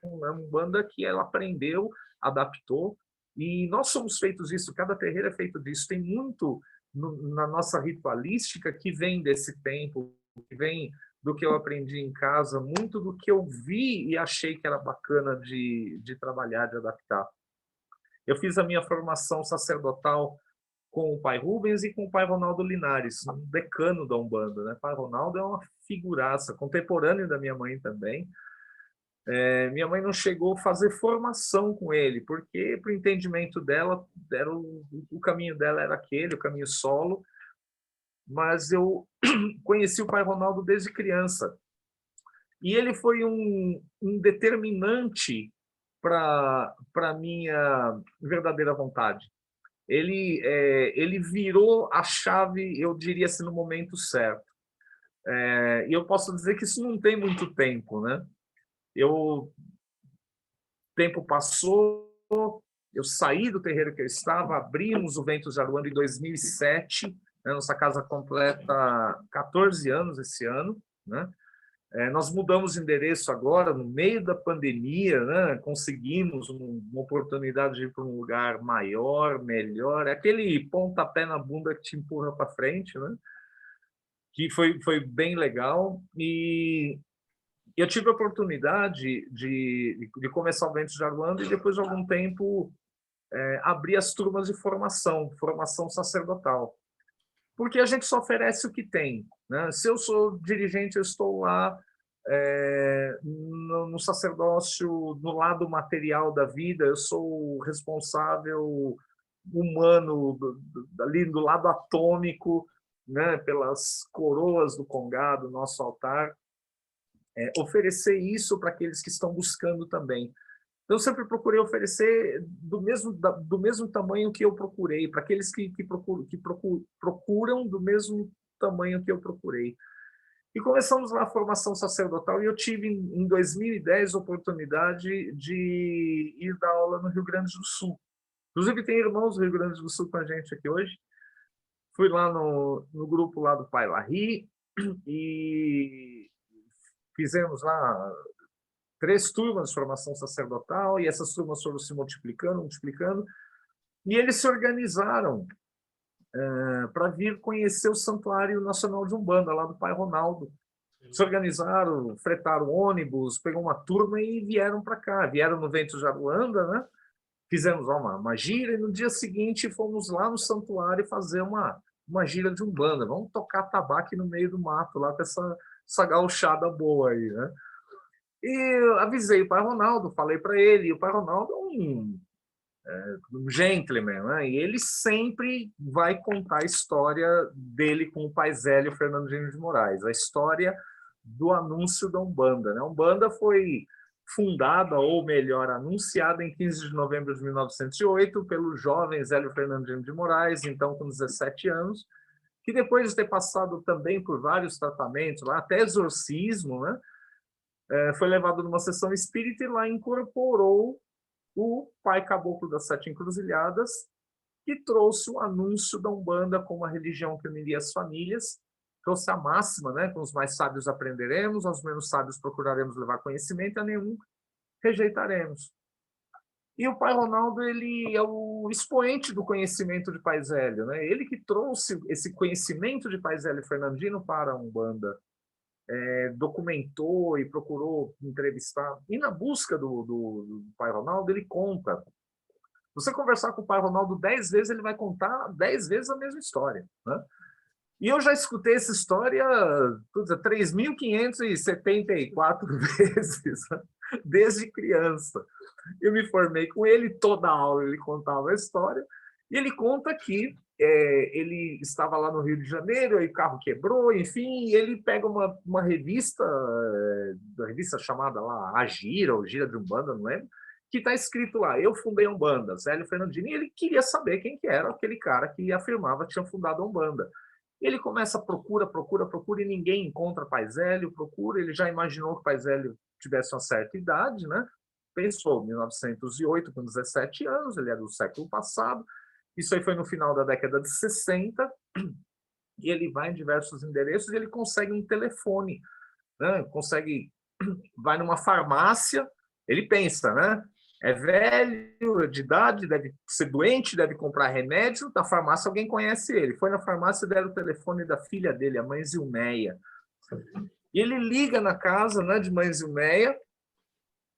[SPEAKER 2] é uma Umbanda que ela aprendeu, adaptou, e nós somos feitos disso, cada terreiro é feito disso, tem muito na nossa ritualística que vem desse tempo, que vem do que eu aprendi em casa, muito do que eu vi e achei que era bacana de trabalhar, de adaptar. Eu fiz a minha formação sacerdotal com o Pai Rubens e com o Pai Ronaldo Linares, um decano da Umbanda, né? O Pai Ronaldo é uma figuraça, contemporâneo da minha mãe também. Minha mãe não chegou a fazer formação com ele, porque para o entendimento dela, era o caminho dela era aquele, o caminho solo, mas eu conheci o Pai Ronaldo desde criança. E ele foi um determinante para a minha verdadeira vontade. Ele virou a chave, eu diria assim, no momento certo. E eu posso dizer que isso não tem muito tempo, né? O tempo passou, eu saí do terreiro que eu estava, abrimos o Ventos de Aruanda em 2007, né? Nossa casa completa 14 anos esse ano, né? Nós mudamos de endereço agora, no meio da pandemia, né? Conseguimos uma oportunidade de ir para um lugar maior, melhor, é aquele pontapé na bunda que te empurra para frente, né? Que foi bem legal, e eu tive a oportunidade de começar o Ventos de Aruanda e depois de algum tempo abrir as turmas de formação sacerdotal, porque a gente só oferece o que tem, né? Se eu sou dirigente, eu estou lá no sacerdócio, no lado material da vida, eu sou o responsável humano ali do lado atômico, né? Pelas coroas do Congá, do nosso altar, oferecer isso para aqueles que estão buscando também. Eu sempre procurei oferecer do mesmo tamanho que eu procurei, para aqueles que procuram do mesmo tamanho que eu procurei. E começamos lá a formação sacerdotal, e eu tive, em 2010, a oportunidade de ir dar aula no Rio Grande do Sul. Inclusive, tem irmãos do Rio Grande do Sul com a gente aqui hoje. Fui lá no grupo lá do Pai Larry, e fizemos lá 3 turmas de formação sacerdotal, e essas turmas foram se multiplicando, e eles se organizaram para vir conhecer o Santuário Nacional de Umbanda, lá do Pai Ronaldo. Se organizaram, fretaram ônibus, pegou uma turma e vieram para cá. Vieram no Ventos de Aruanda, né? Fizemos uma gira, e no dia seguinte fomos lá no santuário fazer uma gira de Umbanda. Vamos tocar tabaco no meio do mato, lá com essa gauchada boa aí, né? E avisei o Pai Ronaldo, falei para ele, e o Pai Ronaldo um gentleman, né? E ele sempre vai contar a história dele com o pai Zélio Fernandino de Moraes, a história do anúncio da Umbanda, né? A Umbanda foi fundada, ou melhor, anunciada em 15 de novembro de 1908 pelo jovem Zélio Fernandino de Moraes, então com 17 anos, que depois de ter passado também por vários tratamentos, até exorcismo, né? Foi levado numa sessão espírita e lá incorporou o pai caboclo das Sete Encruzilhadas, que trouxe o anúncio da Umbanda como a religião que uniria as famílias, trouxe a máxima, né? Com os mais sábios aprenderemos, aos menos sábios procuraremos levar conhecimento, a nenhum rejeitaremos. E o pai Ronaldo, ele é o expoente do conhecimento de pai Zélio, né? Ele que trouxe esse conhecimento de pai Zélio Fernandino para a Umbanda, documentou e procurou entrevistar. E na busca do pai Ronaldo, ele conta. Você conversar com o pai Ronaldo 10 vezes, ele vai contar 10 vezes a mesma história, né? E eu já escutei essa história 3.574 vezes, desde criança. Eu me formei com ele, toda aula ele contava a história, e ele conta que ele estava lá no Rio de Janeiro, aí o carro quebrou, enfim, e ele pega uma revista, uma revista chamada lá A Gira, ou Gira de Umbanda, não lembro, que está escrito lá, eu fundei a Umbanda, Zélio Fernandini, e ele queria saber quem que era aquele cara que afirmava que tinha fundado a Umbanda. Ele começa, procura, e ninguém encontra pai Zélio, procura, ele já imaginou que pai Zélio tivesse uma certa idade, né? Pensou, 1908, com 17 anos, ele é do século passado, isso aí foi no final da década de 60, e ele vai em diversos endereços e ele consegue um telefone, né? Vai numa farmácia, ele pensa, né? É velho, de idade, deve ser doente, deve comprar remédio. Da farmácia alguém conhece ele. Foi na farmácia e deram o telefone da filha dele, a mãe Zilmeia. E ele liga na casa, né, de mãe Zilmeia.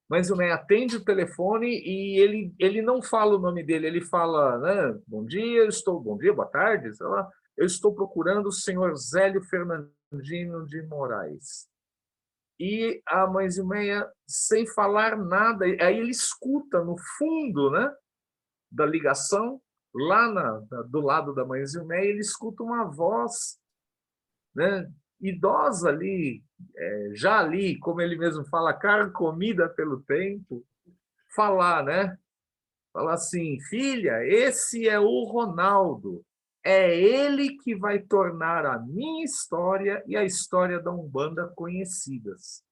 [SPEAKER 2] Mãe Zilmeia atende o telefone e ele não fala o nome dele. Ele fala, né, bom dia, boa tarde, sei lá. Eu estou procurando o senhor Zélio Fernandino de Moraes. E a mãe Zilmeia, sem falar nada, aí ele escuta no fundo, né, da ligação, lá do lado da mãe Zilmeia, ele escuta uma voz, né, idosa ali, já ali, como ele mesmo fala, carcomida pelo tempo, falar, né? Falar assim, filha, esse é o Ronaldo. É ele que vai tornar a minha história e a história da Umbanda conhecidas.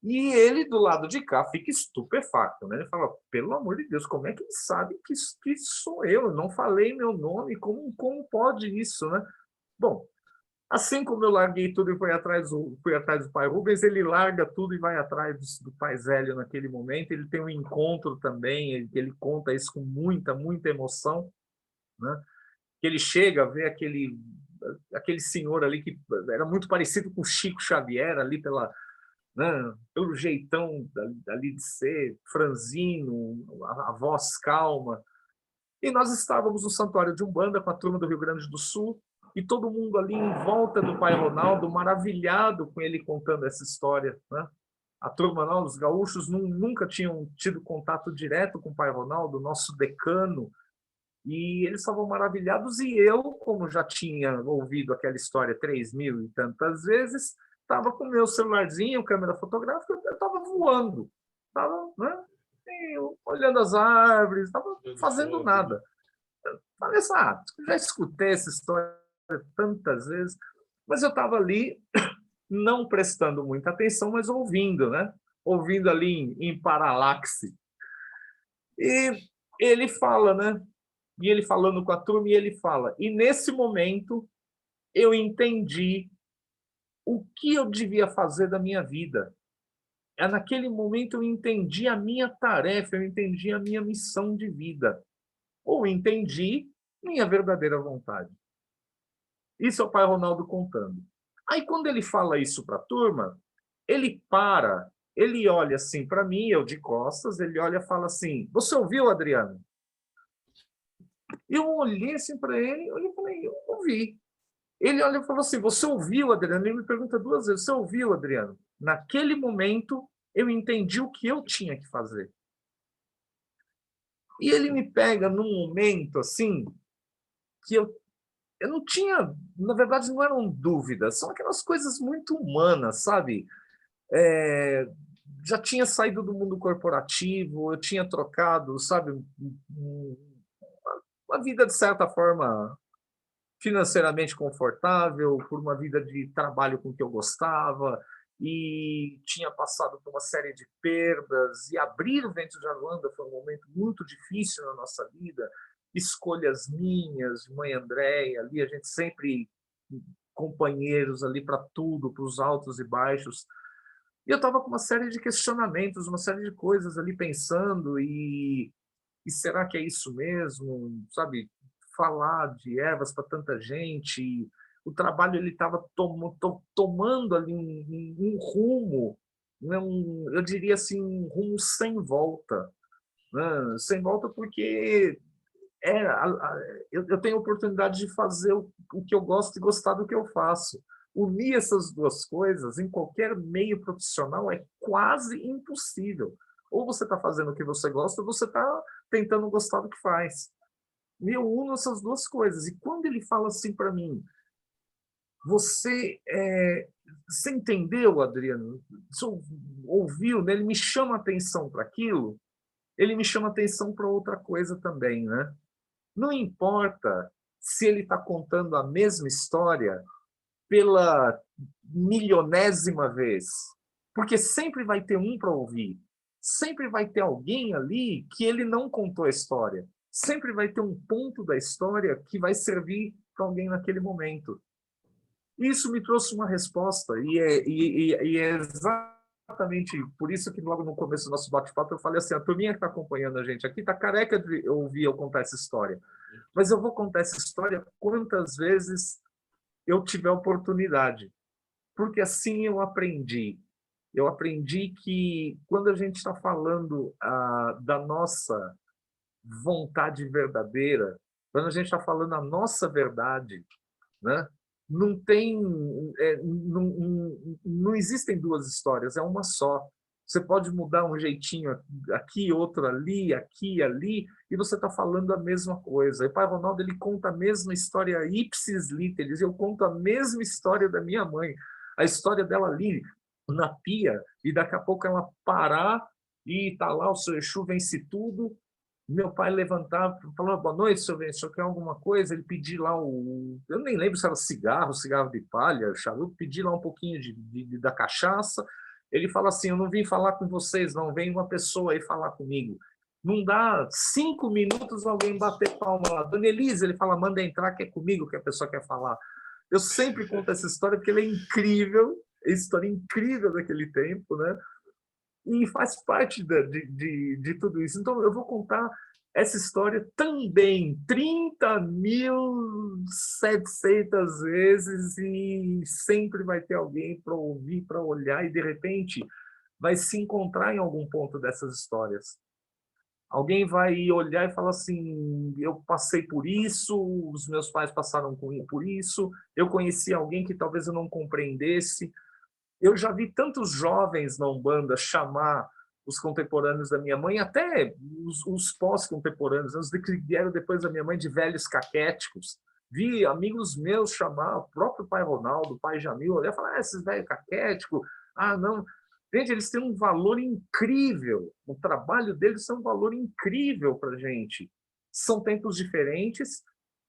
[SPEAKER 2] E ele, do lado de cá, fica estupefacto, né? Ele fala, pelo amor de Deus, como é que ele sabe que sou eu? Eu não falei meu nome, como pode isso, né? Bom, assim como eu larguei tudo e fui atrás do pai Rubens, ele larga tudo e vai atrás do pai Zélio naquele momento. Ele tem um encontro também, ele conta isso com muita, muita emoção, né? Que ele chega a ver aquele senhor ali que era muito parecido com o Chico Xavier, ali né, pelo jeitão ali de ser, franzino, a voz calma. E nós estávamos no Santuário de Umbanda com a turma do Rio Grande do Sul, e todo mundo ali em volta do pai Ronaldo, maravilhado com ele contando essa história, né? A turma, não, os gaúchos nunca tinham tido contato direto com o pai Ronaldo, nosso decano, e eles estavam maravilhados, e eu, como já tinha ouvido aquela história 3.000 e tantas vezes, estava com o meu celularzinho, câmera fotográfica, eu estava voando, estava, né, olhando as árvores, estava fazendo nada. Falei assim, já escutei essa história tantas vezes, mas eu estava ali, não prestando muita atenção, mas ouvindo, né? Ouvindo ali em paralaxe. E ele fala, né? E ele falando com a turma, e ele fala, e nesse momento eu entendi o que eu devia fazer da minha vida. Naquele momento eu entendi a minha tarefa, eu entendi a minha missão de vida. Ou entendi minha verdadeira vontade. Isso é o pai Ronaldo contando. Aí, quando ele fala isso para a turma, ele para, ele olha assim para mim, eu de costas, ele olha e fala assim, você ouviu, Adriano? Eu olhei assim para ele, eu falei, eu ouvi. Ele olha e falou assim, você ouviu, Adriano? Ele me pergunta 2 vezes, você ouviu, Adriano? Naquele momento, eu entendi o que eu tinha que fazer. E ele me pega num momento assim que eu não tinha, na verdade, não eram dúvidas, são aquelas coisas muito humanas, sabe? É, já tinha saído do mundo corporativo, eu tinha trocado, sabe, uma vida, de certa forma, financeiramente confortável, por uma vida de trabalho com que eu gostava, e tinha passado por uma série de perdas, e abrir o Ventos de Aruanda foi um momento muito difícil na nossa vida, escolhas minhas, de mãe Andréia, ali a gente sempre companheiros ali para tudo, para os altos e baixos, e eu estava com uma série de questionamentos, uma série de coisas ali pensando, e será que é isso mesmo? Sabe, falar de ervas para tanta gente, o trabalho ele estava tomando ali um rumo, né, eu diria assim, um rumo sem volta, né? Sem volta porque eu tenho a oportunidade de fazer o que eu gosto e gostar do que eu faço. Unir essas duas coisas em qualquer meio profissional é quase impossível. Ou você está fazendo o que você gosta, ou você está tentando gostar do que faz. E eu uno essas duas coisas. E quando ele fala assim para mim, você entendeu, Adriano? Você ouviu, né? Ele me chama atenção para aquilo, ele me chama atenção para outra coisa também, né? Não importa se ele está contando a mesma história pela milionésima vez, porque sempre vai ter um para ouvir, sempre vai ter alguém ali que ele não contou a história, sempre vai ter um ponto da história que vai servir para alguém naquele momento. Isso me trouxe uma resposta, e é exatamente por isso que logo no começo do nosso bate-papo eu falei assim, a turminha que está acompanhando a gente aqui está careca de ouvir eu contar essa história, mas eu vou contar essa história quantas vezes eu tiver oportunidade, porque assim eu aprendi. Eu aprendi que quando a gente está falando da nossa vontade verdadeira, quando a gente está falando a nossa verdade, né? Não tem, não existem duas histórias, é uma só. Você pode mudar um jeitinho aqui, outro ali, aqui, ali, e você está falando a mesma coisa. E o Pai Ronaldo ele conta a mesma história ipsis literis. Eu conto a mesma história da minha mãe, a história dela ali na pia, e daqui a pouco ela parar e tá lá o seu Exu vence tudo. Meu pai levantava, falava, boa noite, senhor Vence, o senhor quer alguma coisa? Ele pedia lá eu nem lembro se era cigarro de palha, charuto, pedia lá um pouquinho da cachaça. Ele fala assim, eu não vim falar com vocês, não, vem uma pessoa aí falar comigo. Não dá 5 minutos alguém bater palma lá. Dona Elisa, ele fala, manda entrar que é comigo que a pessoa quer falar. Eu sempre conto essa história porque ela é incrível, é a história incrível daquele tempo, né? E faz parte de tudo isso. Então, eu vou contar essa história também 30.700 vezes e sempre vai ter alguém para ouvir, para olhar e, de repente, vai se encontrar em algum ponto dessas histórias. Alguém vai olhar e falar assim, eu passei por isso, os meus pais passaram por isso, eu conheci alguém que talvez eu não compreendesse, eu já vi tantos jovens na Umbanda chamar os contemporâneos da minha mãe, até os pós-contemporâneos, os que vieram depois da minha mãe, de velhos caquéticos. Vi amigos meus chamar o próprio pai Ronaldo, o pai Jamil, olhar e falar, esses velhos caquéticos, não. Gente, eles têm um valor incrível, o trabalho deles é um valor incrível para a gente. São tempos diferentes,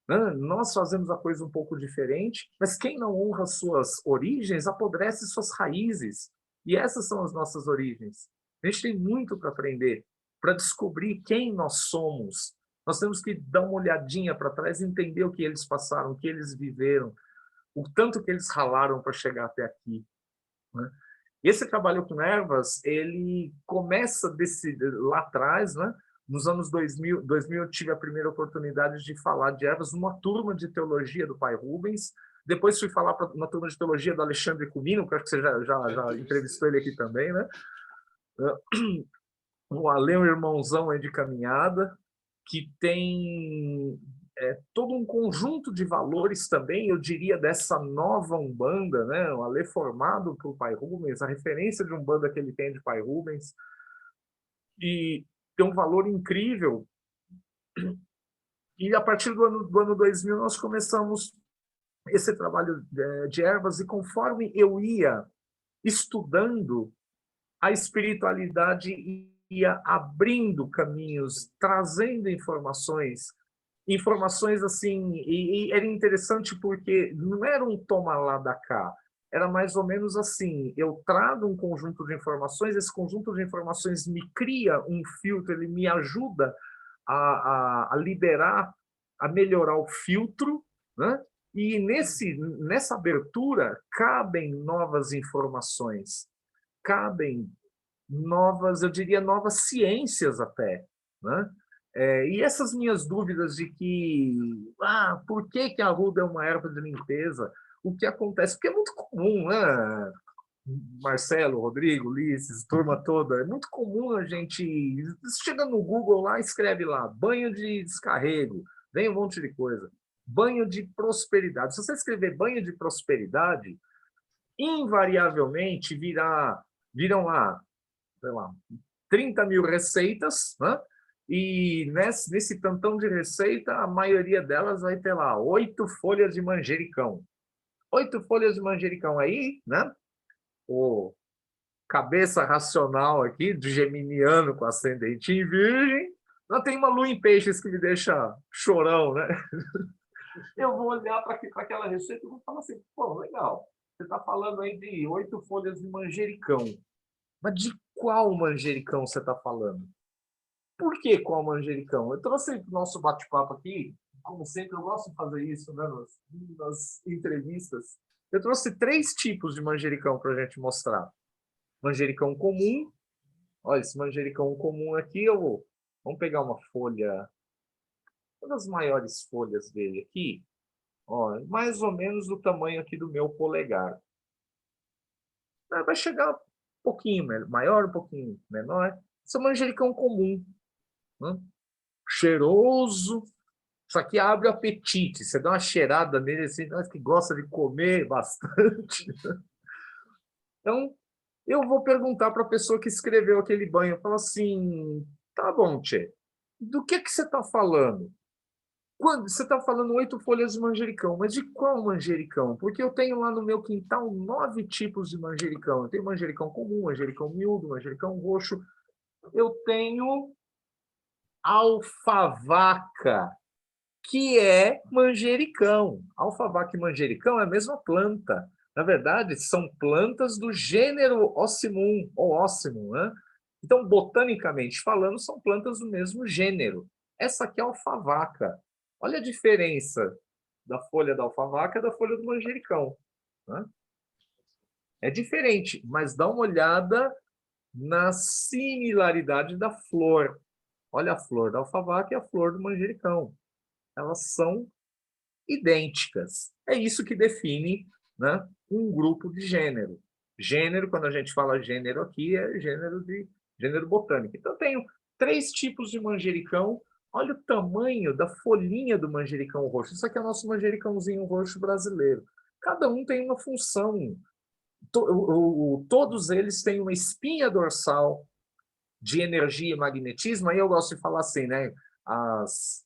[SPEAKER 2] né? Nós fazemos a coisa um pouco diferente, mas quem não honra suas origens apodrece suas raízes. E essas são as nossas origens. A gente tem muito para aprender, para descobrir quem nós somos. Nós temos que dar uma olhadinha para trás e entender o que eles passaram, o que eles viveram, o tanto que eles ralaram para chegar até aqui, né? Esse trabalho com ervas, ele começa lá atrás, né? Nos anos 2000 eu tive a primeira oportunidade de falar de ervas numa turma de teologia do pai Rubens. Depois fui falar na turma de teologia do Alexandre Comino, que acho que você já entrevistou ele aqui também, né? O Ale é um irmãozão aí de caminhada, que tem todo um conjunto de valores também, eu diria, dessa nova Umbanda, né? O Ale formado por pai Rubens, a referência de Umbanda que ele tem de pai Rubens, e tem um valor incrível E a partir do ano 2000 nós começamos esse trabalho de ervas, e conforme eu ia estudando, a espiritualidade ia abrindo caminhos, trazendo informações assim, e era interessante porque não era um toma lá da cá, era mais ou menos assim, eu trago um conjunto de informações, esse conjunto de informações me cria um filtro, ele me ajuda a liberar, a melhorar o filtro, né? E nessa abertura cabem novas informações, cabem novas, eu diria, novas ciências até, né? E essas minhas dúvidas de que, por que a arruda é uma erva de limpeza? O que acontece? Porque é muito comum, né? Marcelo, Rodrigo, Ulisses, turma toda, é muito comum a gente chega no Google lá, escreve lá, banho de descarrego, vem um monte de coisa. Banho de prosperidade. Se você escrever banho de prosperidade, invariavelmente viram lá, sei lá, 30 mil receitas, né? E nesse tantão de receita, a maioria delas vai ter lá 8 folhas de manjericão. 8 folhas de manjericão aí, né? O cabeça racional aqui, de geminiano com ascendente em virgem. Não tem uma lua em peixes que me deixa chorão, né? Eu vou olhar para aquela receita e vou falar assim, pô, legal. Você está falando aí de 8 folhas de manjericão. Mas de qual manjericão você está falando? Por que qual manjericão? Eu trouxe para o nosso bate-papo aqui, como sempre, eu gosto de fazer isso, né, nas entrevistas. Eu trouxe 3 tipos de manjericão para a gente mostrar. Manjericão comum. Olha, esse manjericão comum aqui, vamos pegar uma folha, uma das maiores folhas dele aqui, ó, mais ou menos do tamanho aqui do meu polegar. Vai chegar um pouquinho maior, um pouquinho menor. Esse é um manjericão comum, né? Cheiroso. Isso aqui abre o apetite. Você dá uma cheirada nele, assim, que gosta de comer bastante. Então, eu vou perguntar para a pessoa que escreveu aquele banho. Eu falo assim, tá bom, tchê, do que você está falando? Quando você está falando 8 folhas de manjericão, mas de qual manjericão? Porque eu tenho lá no meu quintal 9 tipos de manjericão. Eu tenho manjericão comum, manjericão miúdo, manjericão roxo. Eu tenho alfavaca, que é manjericão. Alfavaca e manjericão é a mesma planta. Na verdade, são plantas do gênero Ocimum, ou Ocimum, né? Então, botanicamente falando, são plantas do mesmo gênero. Essa aqui é a alfavaca. Olha a diferença da folha da alfavaca e da folha do manjericão, né? É diferente, mas dá uma olhada na similaridade da flor. Olha a flor da alfavaca e a flor do manjericão. Elas são idênticas. É isso que define, né, um grupo de gênero. Gênero, quando a gente fala gênero aqui, é gênero botânico. Então, eu tenho 3 tipos de manjericão. Olha o tamanho da folhinha do manjericão roxo. Isso aqui é o nosso manjericãozinho roxo brasileiro. Cada um tem uma função. Todos eles têm uma espinha dorsal de energia e magnetismo. Aí eu gosto de falar assim, né? As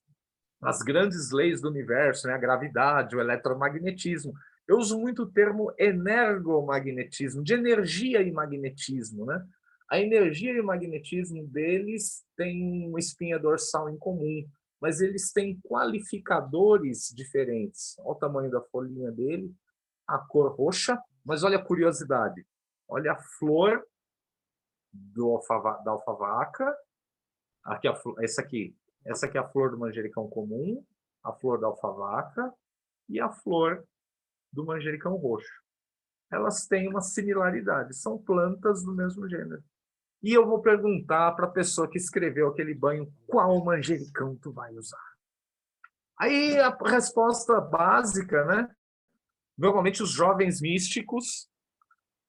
[SPEAKER 2] grandes leis do universo, né? A gravidade, o eletromagnetismo. Eu uso muito o termo energomagnetismo, de energia e magnetismo, né? A energia e o magnetismo deles têm uma espinha dorsal em comum, mas eles têm qualificadores diferentes. Olha o tamanho da folhinha dele, a cor roxa, mas olha a curiosidade. Olha a flor da alfavaca. Aqui, essa aqui é a flor do manjericão comum, a flor da alfavaca e a flor do manjericão roxo. Elas têm uma similaridade, são plantas do mesmo gênero. E eu vou perguntar para a pessoa que escreveu aquele banho qual manjericão tu vai usar. Aí a resposta básica, né? Normalmente os jovens místicos,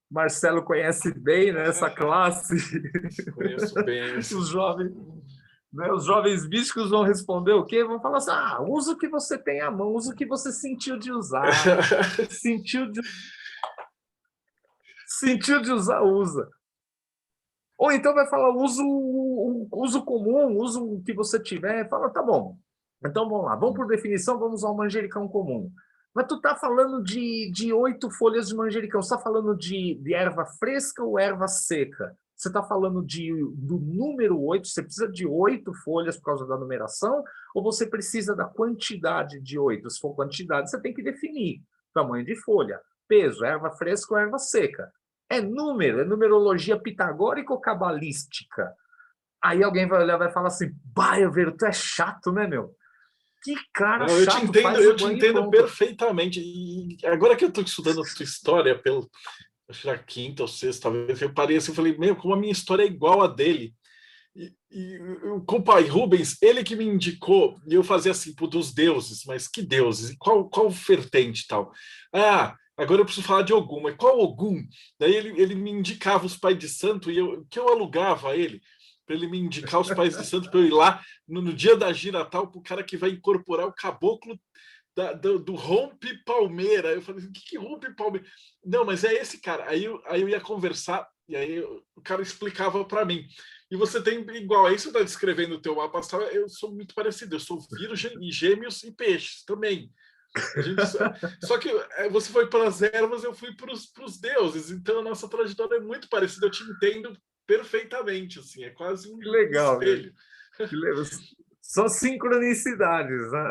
[SPEAKER 2] Marcelo conhece bem, né, essa classe.
[SPEAKER 1] Conheço bem.
[SPEAKER 2] Os jovens místicos vão responder o quê? Vão falar assim, usa o que você tem à mão, usa o que você sentiu de usar. sentiu de usar, usa. Ou então vai falar, usa o uso comum, o uso que você tiver, fala, tá bom. Então, vamos lá. Vamos por definição, vamos usar o manjericão comum. Mas tu tá falando de 8 folhas de manjericão. Você está falando de erva fresca ou erva seca? Você está falando do número 8? Você precisa de 8 folhas por causa da numeração? Ou você precisa da quantidade de 8? Se for quantidade, você tem que definir. Tamanho de folha, peso, erva fresca ou erva seca. É número, é numerologia pitagórica ou cabalística? Aí alguém vai olhar e vai falar assim, bah, Elveiro, tu é chato, né, meu? Que cara
[SPEAKER 1] Não,
[SPEAKER 2] chato, faz
[SPEAKER 1] eu
[SPEAKER 2] o
[SPEAKER 1] te
[SPEAKER 2] banho e
[SPEAKER 1] entendo
[SPEAKER 2] pronto.
[SPEAKER 1] perfeitamente. E agora que eu estou estudando a tua história, acho que na quinta ou sexta vez, eu parei assim, eu falei, meu, como a minha história é igual a dele. E o compadre Rubens, ele que me indicou, e eu fazia assim, dos deuses, mas que deuses? E qual vertente e tal? Ah, agora eu preciso falar de Ogum, mas qual Ogum? Daí ele me indicava os pais de santo, que eu alugava a ele, para ele me indicar os pais de santo, para eu ir lá no dia da gira tal, para o cara que vai incorporar o caboclo do Rompe Palmeira. Eu falei, o que Rompe Palmeira? Não, mas é esse cara. Aí eu ia conversar, e aí o cara explicava para mim. E você tem igual, aí você está descrevendo o teu mapa astral, eu sou muito parecido, eu sou virgem e gêmeos e peixes também. Só que você foi para as ervas, eu fui para os deuses, então a nossa trajetória é muito parecida, eu te entendo perfeitamente, assim, é quase
[SPEAKER 2] Que
[SPEAKER 1] um
[SPEAKER 2] legal, meu.
[SPEAKER 1] espelho.
[SPEAKER 2] Que legal. São sincronicidades, né?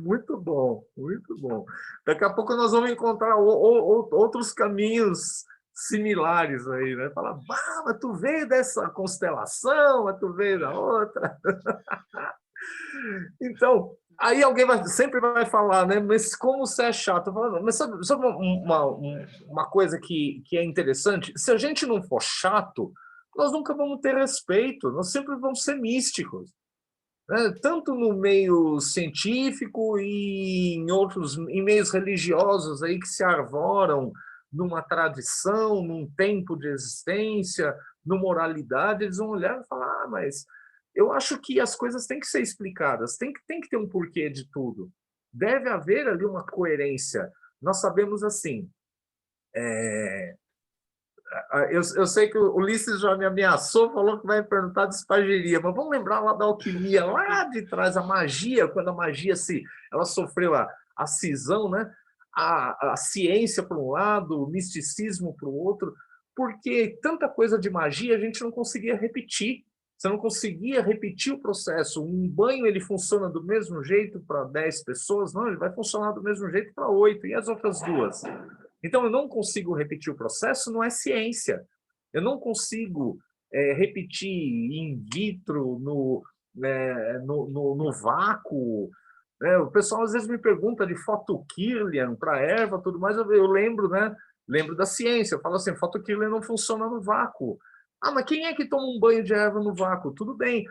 [SPEAKER 2] Muito bom, muito bom. Daqui a pouco nós vamos encontrar outros caminhos similares aí, né? Falar, bah, mas tu veio dessa constelação, mas tu veio da outra. Então, aí alguém sempre vai falar, né? Mas como você é chato? Falo, mas sabe uma coisa que é interessante? Se a gente não for chato, nós nunca vamos ter respeito, nós sempre vamos ser místicos, né? Tanto no meio científico e em meios religiosos aí que se arvoram numa tradição, num tempo de existência, numa moralidade, eles vão olhar e falar, mas eu acho que as coisas têm que ser explicadas, tem que ter um porquê de tudo. Deve haver ali uma coerência. Nós sabemos assim, eu sei que o Ulisses já me ameaçou, falou que vai me perguntar de espagiria, mas vamos lembrar lá da alquimia, lá de trás, a magia, quando a magia ela sofreu a cisão, né? A ciência para um lado, o misticismo para o outro, porque tanta coisa de magia a gente não conseguia repetir. Você não conseguia repetir o processo. Um banho ele funciona do mesmo jeito para 10 pessoas, não, ele vai funcionar do mesmo jeito para 8, e as outras duas? Então, eu não consigo repetir o processo, não é ciência. Eu não consigo repetir in vitro, no vácuo. O pessoal às vezes me pergunta de photokirlian para erva, tudo mais, eu lembro, né? Lembro da ciência. Eu falo assim, photokirlian não funciona no vácuo. Ah, mas quem é que toma um banho de erva no vácuo? Tudo bem,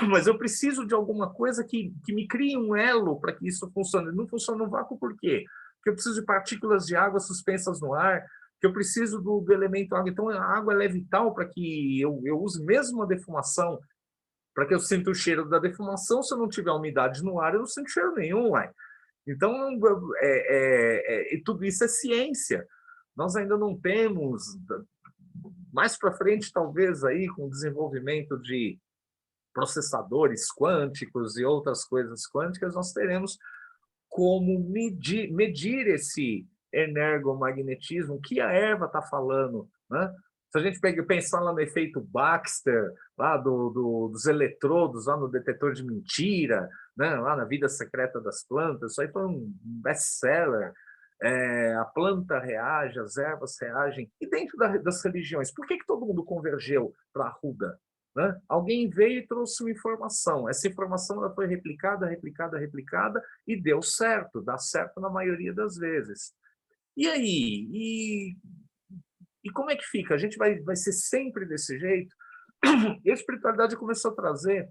[SPEAKER 2] mas eu preciso de alguma coisa que me crie um elo para que isso funcione. Não funciona no vácuo por quê? Porque eu preciso de partículas de água suspensas no ar, que eu preciso do elemento água. Então, a água é vital para que eu use mesmo a defumação, para que eu sinta o cheiro da defumação. Se eu não tiver umidade no ar, eu não sinto cheiro nenhum. Ué. Então, e tudo isso é ciência. Nós ainda não temos, mais para frente, talvez, aí, com o desenvolvimento de processadores quânticos e outras coisas quânticas, nós teremos como medir esse energomagnetismo, o que a erva está falando, né? Se a gente pensar lá no efeito Baxter, lá dos eletrodos, lá no detetor de mentira, né? Lá na Vida Secreta das Plantas, isso aí foi um best-seller. A planta reage, as ervas reagem. E dentro das religiões, por que todo mundo convergeu para a Ruda? Né? Alguém veio e trouxe uma informação. Essa informação ela foi replicada, replicada, replicada e deu certo, dá certo na maioria das vezes. E aí? E como é que fica? A gente vai ser sempre desse jeito? E a espiritualidade começou a trazer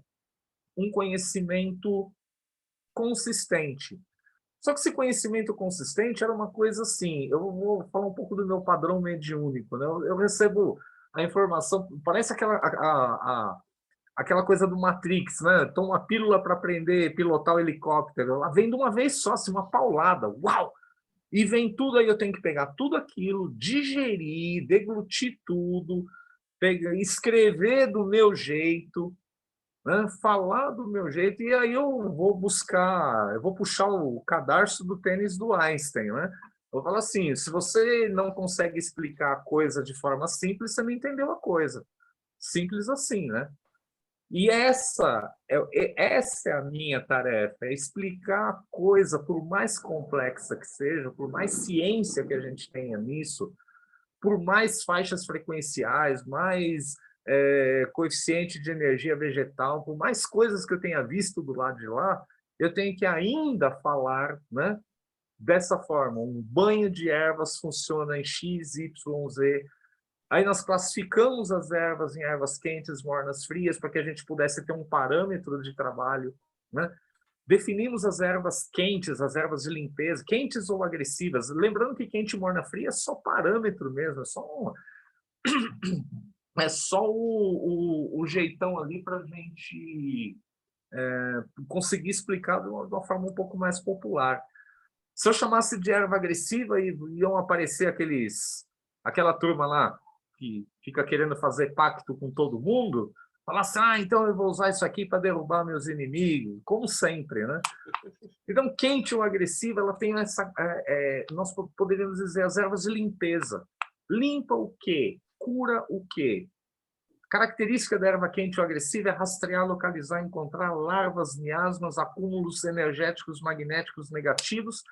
[SPEAKER 2] um conhecimento consistente. Só que esse conhecimento consistente era uma coisa assim, eu vou falar um pouco do meu padrão mediúnico, né? Eu recebo a informação, parece aquela coisa do Matrix, né? Toma uma pílula para aprender a pilotar o helicóptero, ela vem de uma vez só, assim, uma paulada, uau! E vem tudo aí, eu tenho que pegar tudo aquilo, digerir, deglutir tudo, escrever do meu jeito, né? Falar do meu jeito, e aí eu vou puxar o cadarço do tênis do Einstein, né? Eu vou falar assim, se você não consegue explicar a coisa de forma simples, você não entendeu a coisa. Simples assim, né? E essa é a minha tarefa, é explicar a coisa, por mais complexa que seja, por mais ciência que a gente tenha nisso, por mais faixas frequenciais, mais coeficiente de energia vegetal, por mais coisas que eu tenha visto do lado de lá, eu tenho que ainda falar, né, dessa forma. Um banho de ervas funciona em X, Y, Z. Aí nós classificamos as ervas em ervas quentes, mornas, frias, para que a gente pudesse ter um parâmetro de trabalho, né? Definimos as ervas quentes, as ervas de limpeza, quentes ou agressivas. Lembrando que quente, morna, fria é só parâmetro mesmo, é só o jeitão ali para a gente conseguir explicar de uma forma um pouco mais popular. Se eu chamasse de erva agressiva, iam aparecer aquela turma lá que fica querendo fazer pacto com todo mundo, falar assim, então eu vou usar isso aqui para derrubar meus inimigos, como sempre, né? Então, quente ou agressiva, ela tem essa... nós poderíamos dizer as ervas de limpeza. Limpa o quê? Cura o quê? Característica da erva quente ou agressiva é rastrear, localizar, encontrar larvas, miasmas, acúmulos energéticos magnéticos negativos,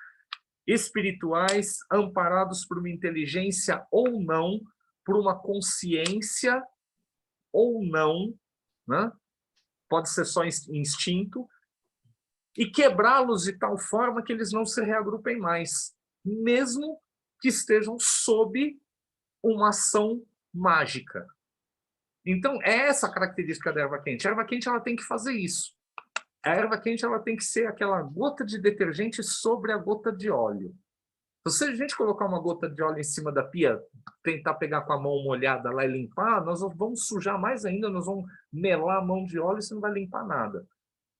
[SPEAKER 2] espirituais, amparados por uma inteligência ou não, por uma consciência ou não, né? Pode ser só instinto, e quebrá-los de tal forma que eles não se reagrupem mais, mesmo que estejam sob uma ação mágica. Então, é essa a característica da erva quente. A erva quente ela tem que fazer isso. A erva quente ela tem que ser aquela gota de detergente sobre a gota de óleo. Se a gente colocar uma gota de óleo em cima da pia, tentar pegar com a mão molhada lá e limpar, nós vamos sujar mais ainda, nós vamos melar a mão de óleo e você não vai limpar nada.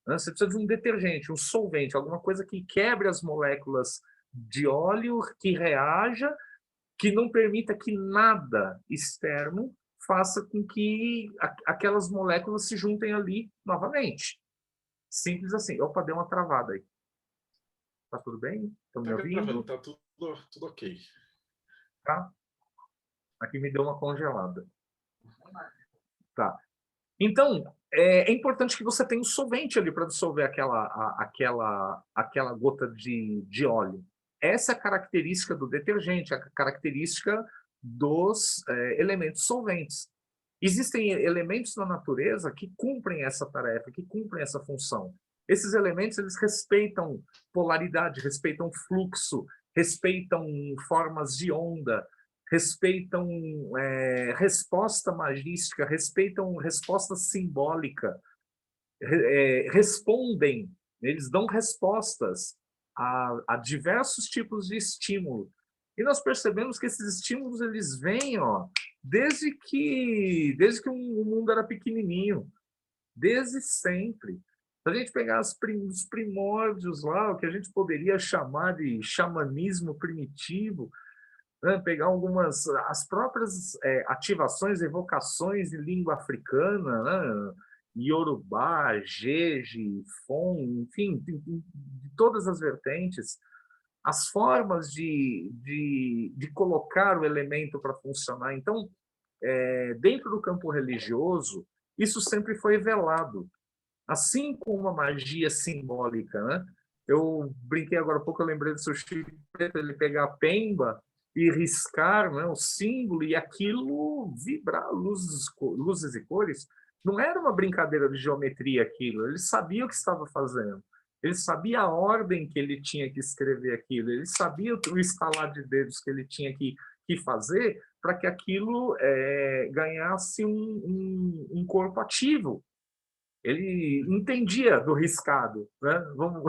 [SPEAKER 2] Você precisa de um detergente, um solvente, alguma coisa que quebre as moléculas de óleo, que reaja, que não permita que nada externo faça com que aquelas moléculas se juntem ali novamente. Simples assim. Opa, deu uma travada aí. Tá tudo bem? Estão me ouvindo?
[SPEAKER 1] Tá tudo ok.
[SPEAKER 2] Tá? Aqui me deu uma congelada. Tá. Então, é importante que você tenha um solvente ali para dissolver aquela gota de óleo. Essa é a característica do detergente, a característica dos elementos solventes. Existem elementos na natureza que cumprem essa tarefa, que cumprem essa função. Esses elementos eles respeitam polaridade, respeitam fluxo, respeitam formas de onda, respeitam resposta magística, respeitam resposta simbólica, respondem, eles dão respostas a diversos tipos de estímulo. E nós percebemos que esses estímulos eles vêm desde que o mundo era pequenininho, desde sempre. Se a gente pegar os primórdios lá, o que a gente poderia chamar de xamanismo primitivo, né? Pegar as próprias ativações, evocações de língua africana, né? Yorubá, Jeje, Fon, enfim, de todas as vertentes, as formas de colocar o elemento para funcionar. Então, dentro do campo religioso, isso sempre foi velado, assim como a magia simbólica, né? Eu brinquei agora há pouco, eu lembrei do Sushi Preto, ele pegar a pemba e riscar, né, o símbolo e aquilo vibrar, luzes e cores. Não era uma brincadeira de geometria aquilo, ele sabia o que estava fazendo. Ele sabia a ordem que ele tinha que escrever aquilo, ele sabia o estalar de dedos que ele tinha que fazer para que aquilo ganhasse um corpo ativo. Ele entendia do riscado, né? Vamos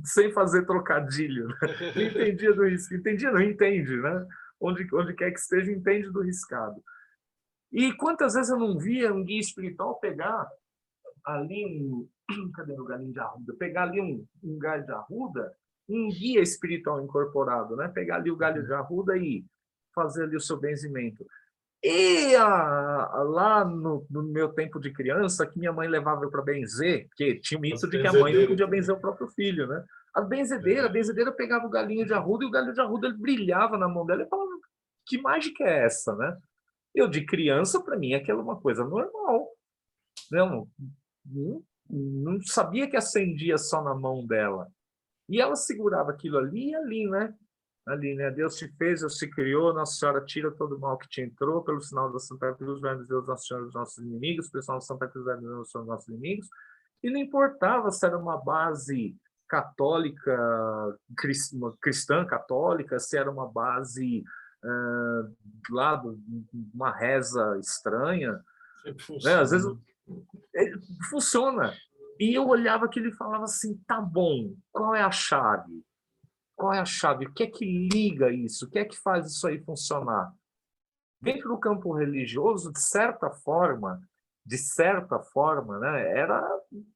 [SPEAKER 2] sem fazer trocadilho, né? Ele entendia do riscado, entendia, não entende, né? Onde quer que esteja, entende do riscado. E quantas vezes eu não via um guia espiritual pegar ali cadê o galinho de arruda? Pegar ali um galho de arruda, um guia espiritual incorporado, né? Pegar ali o galho de arruda e fazer ali o seu benzimento. Lá no meu tempo de criança, que minha mãe levava para benzer, porque tinha o mito
[SPEAKER 1] As
[SPEAKER 2] de que a mãe não
[SPEAKER 1] benzedeiras
[SPEAKER 2] podia
[SPEAKER 1] também.
[SPEAKER 2] benzer o próprio filho, né? A benzedeira pegava o galinho de arruda e o galinho de arruda ele brilhava na mão dela e falava, que mágica é essa, né? Eu, de criança, para mim, aquilo é uma coisa normal. Não, não sabia que acendia só na mão dela. E ela segurava aquilo ali e ali, né? Ali, né? Deus te fez, Deus te criou, Nossa Senhora tira todo o mal que te entrou, pelo sinal da Santa Cruz, vai nos Deus, Nossa Senhora dos nossos inimigos, pelo sinal da Santa Cruz, vai nos Deus dos nossos inimigos. E não importava se era uma base católica, cristã católica, se era uma base lá uma reza estranha,
[SPEAKER 1] Sempre
[SPEAKER 2] né? Às vezes
[SPEAKER 1] funciona.
[SPEAKER 2] funciona. E eu olhava aquilo e falava assim, tá bom, qual é a chave? Qual é a chave? O que é que liga isso? O que é que faz isso aí funcionar? Dentro do campo religioso, de certa forma, né, era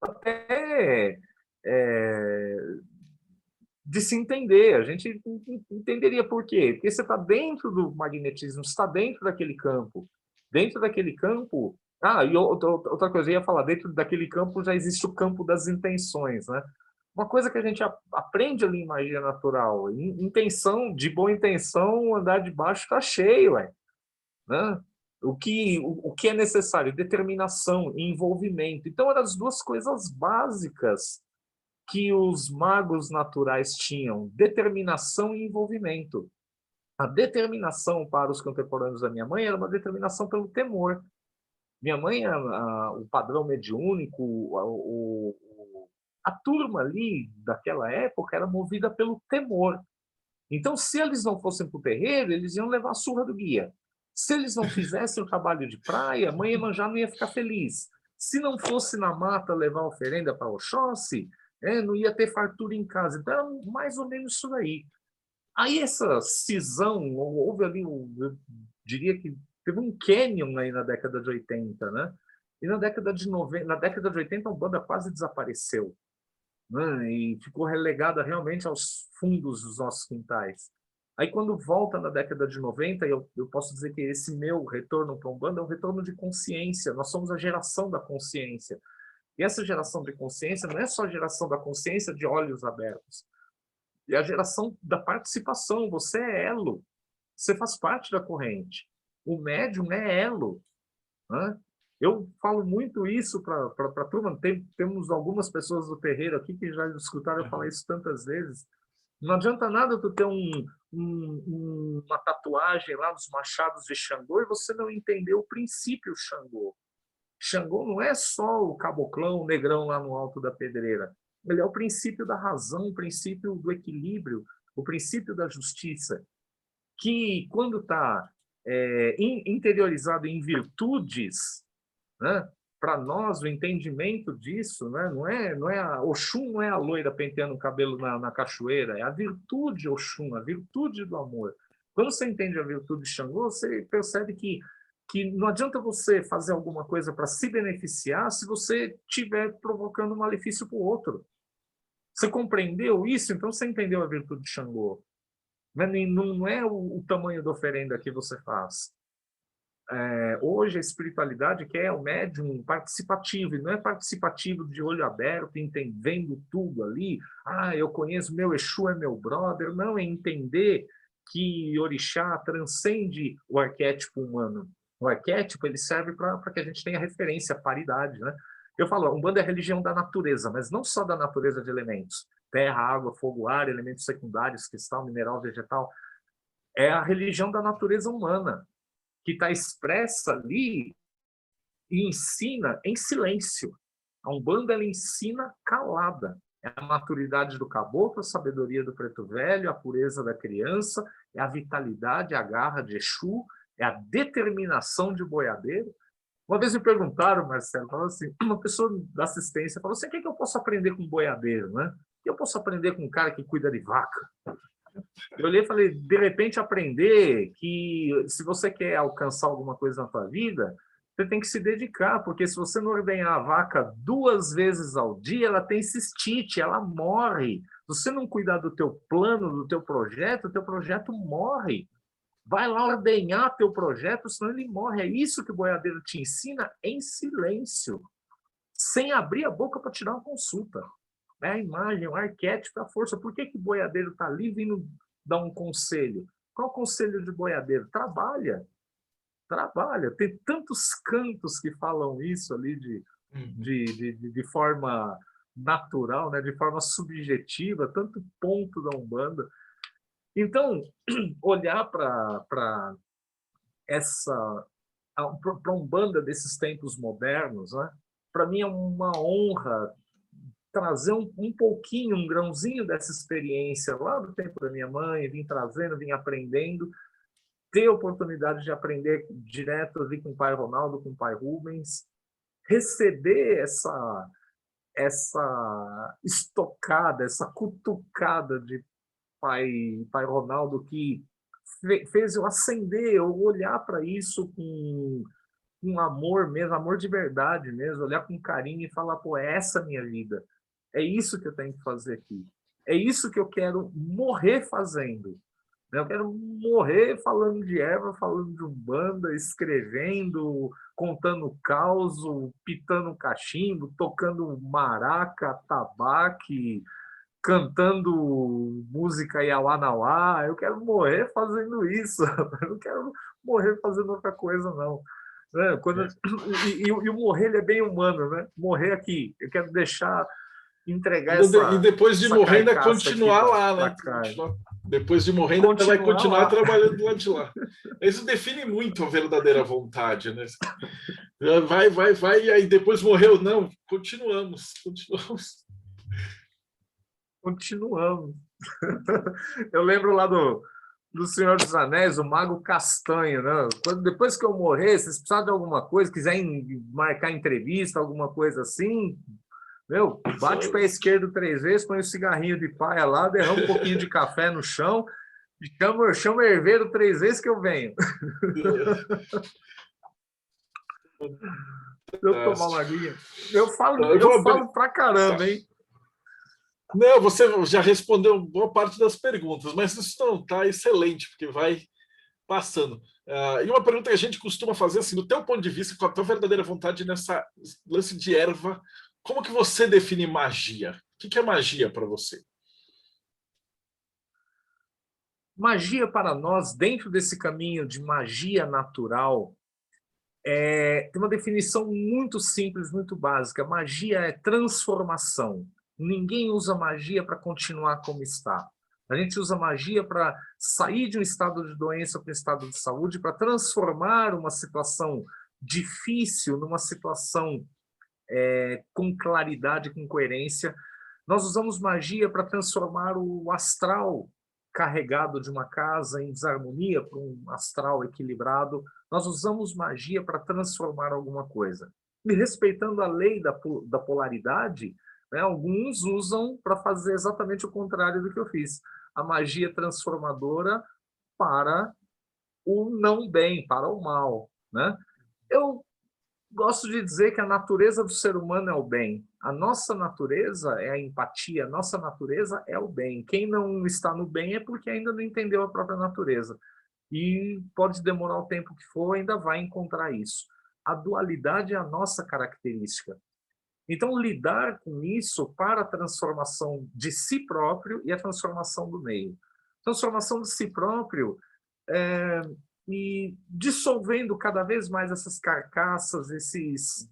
[SPEAKER 2] até é, de se entender. A gente entenderia por quê? Porque você está dentro do magnetismo, você está dentro daquele campo. Dentro daquele campo... e outra coisa, eu ia falar, dentro daquele campo já existe o campo das intenções, né? Uma coisa que a gente aprende ali em magia natural, intenção, de boa intenção, andar de baixo está cheio, né? O que é necessário? Determinação, envolvimento. Então, eram as duas coisas básicas que os magos naturais tinham: determinação e envolvimento. A determinação para os contemporâneos da minha mãe era uma determinação pelo temor. Minha mãe, o padrão mediúnico, a turma ali daquela época era movida pelo temor. Então, se eles não fossem para o terreiro, eles iam levar a surra do guia. Se eles não fizessem o trabalho de praia, a mãe Iemanjá não ia ficar feliz. Se não fosse na mata levar oferenda para Oxóssi, não ia ter fartura em casa. Então, era mais ou menos isso daí. Aí essa cisão, houve ali, eu diria que teve um canyon aí na década de 80, né? E na década de 90, na década de 80 a Umbanda quase desapareceu, né? E ficou relegada realmente aos fundos dos nossos quintais. Aí quando volta na década de 90, eu posso dizer que esse meu retorno para a Umbanda é um retorno de consciência. Nós somos a geração da consciência. E essa geração de consciência não é só a geração da consciência de olhos abertos, é a geração da participação. Você é elo, você faz parte da corrente. O médium é elo, né? Eu falo muito isso para a turma. Temos algumas pessoas do terreiro aqui que já escutaram eu falar isso tantas vezes. Não adianta nada tu ter uma tatuagem lá nos machados de Xangô e você não entender o princípio Xangô. Xangô não é só o caboclão, o negrão lá no alto da pedreira. Ele é o princípio da razão, o princípio do equilíbrio, o princípio da justiça, que quando está interiorizado em virtudes, né? Para nós, o entendimento disso, né? Oxum não é a loira penteando o cabelo na cachoeira, é a virtude Oxum, a virtude do amor. Quando você entende a virtude de Xangô, você percebe que não adianta você fazer alguma coisa para se beneficiar se você estiver provocando um malefício para o outro. Você compreendeu isso? Então você entendeu a virtude de Xangô. Não é o tamanho da oferenda que você faz. Hoje a espiritualidade quer o médium participativo, e não é participativo de olho aberto, entendendo tudo ali. Eu conheço, meu Exu é meu brother. Não, é entender que Orixá transcende o arquétipo humano. O arquétipo ele serve para que a gente tenha referência, paridade, né? Eu falo, Umbanda é a religião da natureza, mas não só da natureza de elementos. Terra, água, fogo, ar, elementos secundários, cristal, mineral, vegetal. É a religião da natureza humana, que está expressa ali e ensina em silêncio. A Umbanda ela ensina calada. É a maturidade do caboclo, a sabedoria do preto velho, a pureza da criança, é a vitalidade, a garra de Exu, é a determinação de boiadeiro. Uma vez me perguntaram, Marcelo, falou assim, uma pessoa da assistência falou assim, o que eu posso aprender com boiadeiro, né? O que eu posso aprender com um cara que cuida de vaca? Eu olhei e falei, de repente aprender que se você quer alcançar alguma coisa na tua vida, você tem que se dedicar, porque se você não ordenhar a vaca 2 vezes ao dia, ela tem cistite, ela morre. Se você não cuidar do teu plano, do teu projeto, o teu projeto morre. vai lá ordenhar teu projeto, senão ele morre. É isso que o boiadeiro te ensina em silêncio, sem abrir a boca para te dar uma consulta. É a imagem, o arquétipo, a força. Por que o boiadeiro está ali vindo dar um conselho? Qual o conselho de boiadeiro? Trabalha. Trabalha. Tem tantos cantos que falam isso ali de forma natural, né? De forma subjetiva, tanto ponto da Umbanda. Então, olhar para essa para a Umbanda desses tempos modernos, né? Para mim é uma honra trazer um pouquinho, um grãozinho dessa experiência lá do tempo da minha mãe, vim trazendo, vim aprendendo, ter a oportunidade de aprender direto ali com o pai Ronaldo, com o pai Rubens, receber essa estocada, essa cutucada de pai Ronaldo que fez eu acender, eu olhar para isso com um amor mesmo, amor de verdade mesmo, olhar com carinho e falar, pô, é essa a minha vida. É isso que eu tenho que fazer aqui. É isso que eu quero morrer fazendo. Eu quero morrer falando de erva, falando de Umbanda, escrevendo, contando caos, pitando cachimbo, tocando maraca, tabaque, cantando música Iauanauá. Eu quero morrer fazendo isso. Eu não quero morrer fazendo outra coisa, não. Quando, e o morrer ele é bem humano, né? Morrer aqui. Eu quero deixar, entregar
[SPEAKER 1] E depois de morrer ainda continuar lá, né? Depois de morrer ainda vai continuar lá, trabalhando do lado de lá. Isso define muito a verdadeira vontade, né? Vai, e aí depois morreu. Não, continuamos.
[SPEAKER 2] Eu lembro lá do Senhor dos Anéis, o Mago Castanho, né? Depois que eu morrer, se vocês precisarem de alguma coisa, quiserem marcar entrevista, alguma coisa assim, meu, bate o pé esquerdo 3 vezes, põe o cigarrinho de paia lá, derrama um pouquinho de café no chão, chama o herveiro 3 vezes que eu venho. Eu tomar uma aguinha. Eu falo pra caramba, hein?
[SPEAKER 1] Não, você já respondeu boa parte das perguntas, mas isso não está excelente, porque vai passando. E uma pergunta que a gente costuma fazer, assim, do teu ponto de vista, com a tua verdadeira vontade nessa lance de erva, como que você define magia? O que é magia para você?
[SPEAKER 2] Magia para nós, dentro desse caminho de magia natural, tem uma definição muito simples, muito básica. Magia é transformação. Ninguém usa magia para continuar como está. A gente usa magia para sair de um estado de doença para um estado de saúde, para transformar uma situação difícil numa situação com claridade, com coerência. Nós usamos magia para transformar o astral carregado de uma casa em desarmonia para um astral equilibrado. Nós usamos magia para transformar alguma coisa. E respeitando a lei da polaridade, né, alguns usam para fazer exatamente o contrário do que eu fiz. A magia transformadora para o não bem, para o mal. Né? Eu gosto de dizer que a natureza do ser humano é o bem. A nossa natureza é a empatia, a nossa natureza é o bem. Quem não está no bem é porque ainda não entendeu a própria natureza. E pode demorar o tempo que for, ainda vai encontrar isso. A dualidade é a nossa característica. Então, lidar com isso para a transformação de si próprio e a transformação do meio. Transformação de si próprio e dissolvendo cada vez mais essas carcaças, esses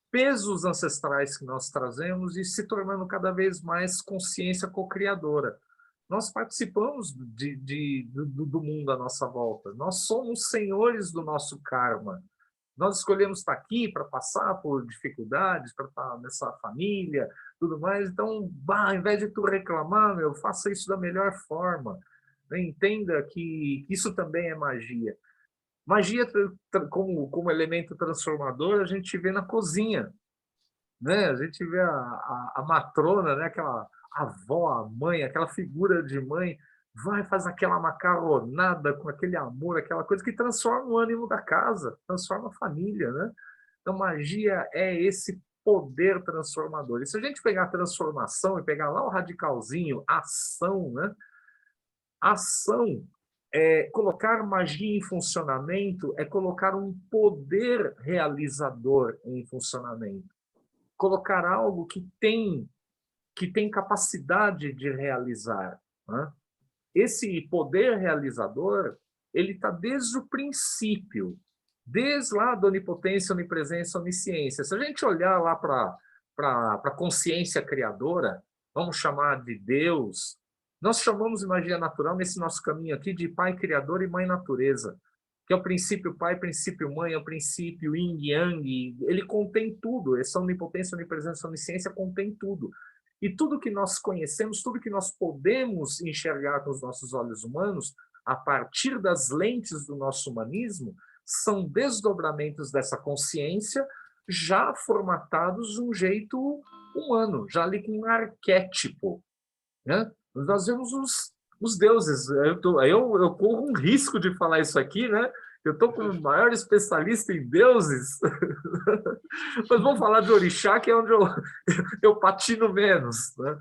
[SPEAKER 2] pesos ancestrais que nós trazemos e se tornando cada vez mais consciência co-criadora. Nós participamos do mundo à nossa volta. Nós somos senhores do nosso karma. Nós escolhemos estar aqui para passar por dificuldades, para estar nessa família, tudo mais. Então, ao invés de tu reclamar, faça isso da melhor forma. Entenda que isso também é magia. Magia como elemento transformador a gente vê na cozinha, né? A gente vê a matrona, né? Aquela avó, a mãe, aquela figura de mãe, faz aquela macarronada com aquele amor, aquela coisa que transforma o ânimo da casa, transforma a família, né? Então magia é esse poder transformador. E se a gente pegar a transformação e pegar lá o radicalzinho, ação, né? Ação Colocar magia em funcionamento é colocar um poder realizador em funcionamento. Colocar algo que tem capacidade de realizar, né? Esse poder realizador, ele está desde o princípio, desde lá da onipotência, onipresença, onisciência. Se a gente olhar lá para a consciência criadora, vamos chamar de Deus, nós chamamos de magia natural nesse nosso caminho aqui de Pai Criador e Mãe Natureza, que é o princípio Pai, princípio Mãe, é o princípio Yin Yang, ele contém tudo, essa onipotência, onipresença, onisciência contém tudo. E tudo que nós conhecemos, tudo que nós podemos enxergar com os nossos olhos humanos, a partir das lentes do nosso humanismo, são desdobramentos dessa consciência já formatados de um jeito humano, já ali com um arquétipo, né? Nós vemos os deuses. Eu corro um risco de falar isso aqui, né? Eu estou como o maior especialista em deuses, mas vamos falar de orixá, que é onde eu patino menos, né?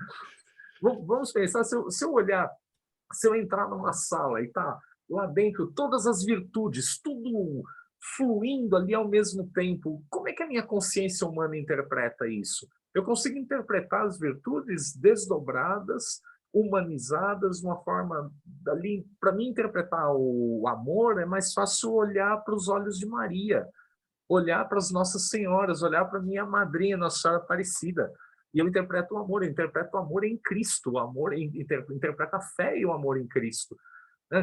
[SPEAKER 2] Vamos pensar, se eu olhar, se eu entrar numa sala e tá lá dentro todas as virtudes, tudo fluindo ali ao mesmo tempo, como é que a minha consciência humana interpreta isso? Eu consigo interpretar as virtudes desdobradas, humanizadas, de uma forma ali. Para mim interpretar o amor é mais fácil olhar para os olhos de Maria, olhar para as Nossas Senhoras, olhar para minha madrinha, Nossa Senhora Aparecida. E eu interpreto o amor em Cristo, o amor interpreta a fé e o amor em Cristo.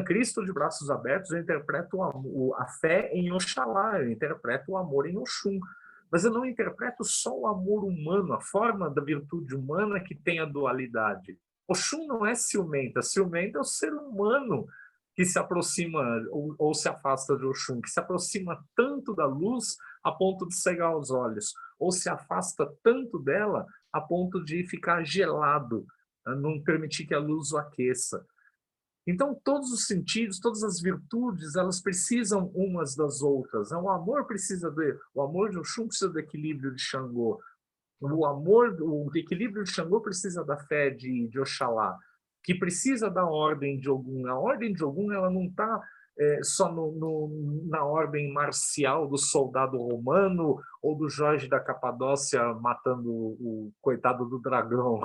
[SPEAKER 2] Cristo de braços abertos, eu interpreto a fé em Oxalá, eu interpreto o amor em Oxum. Mas eu não interpreto só o amor humano, a forma da virtude humana que tem a dualidade. Oxum não é ciumenta é o ser humano que se aproxima ou se afasta de Oxum, que se aproxima tanto da luz a ponto de cegar os olhos, ou se afasta tanto dela a ponto de ficar gelado, não permitir que a luz o aqueça. Então, todos os sentidos, todas as virtudes, elas precisam umas das outras. O amor o amor de Oxum precisa do equilíbrio de Xangô. O equilíbrio de Xangô precisa da fé de Oxalá, que precisa da ordem de Ogum. A ordem de Ogum, ela não está só na ordem marcial do soldado romano ou do Jorge da Capadócia matando o coitado do dragão.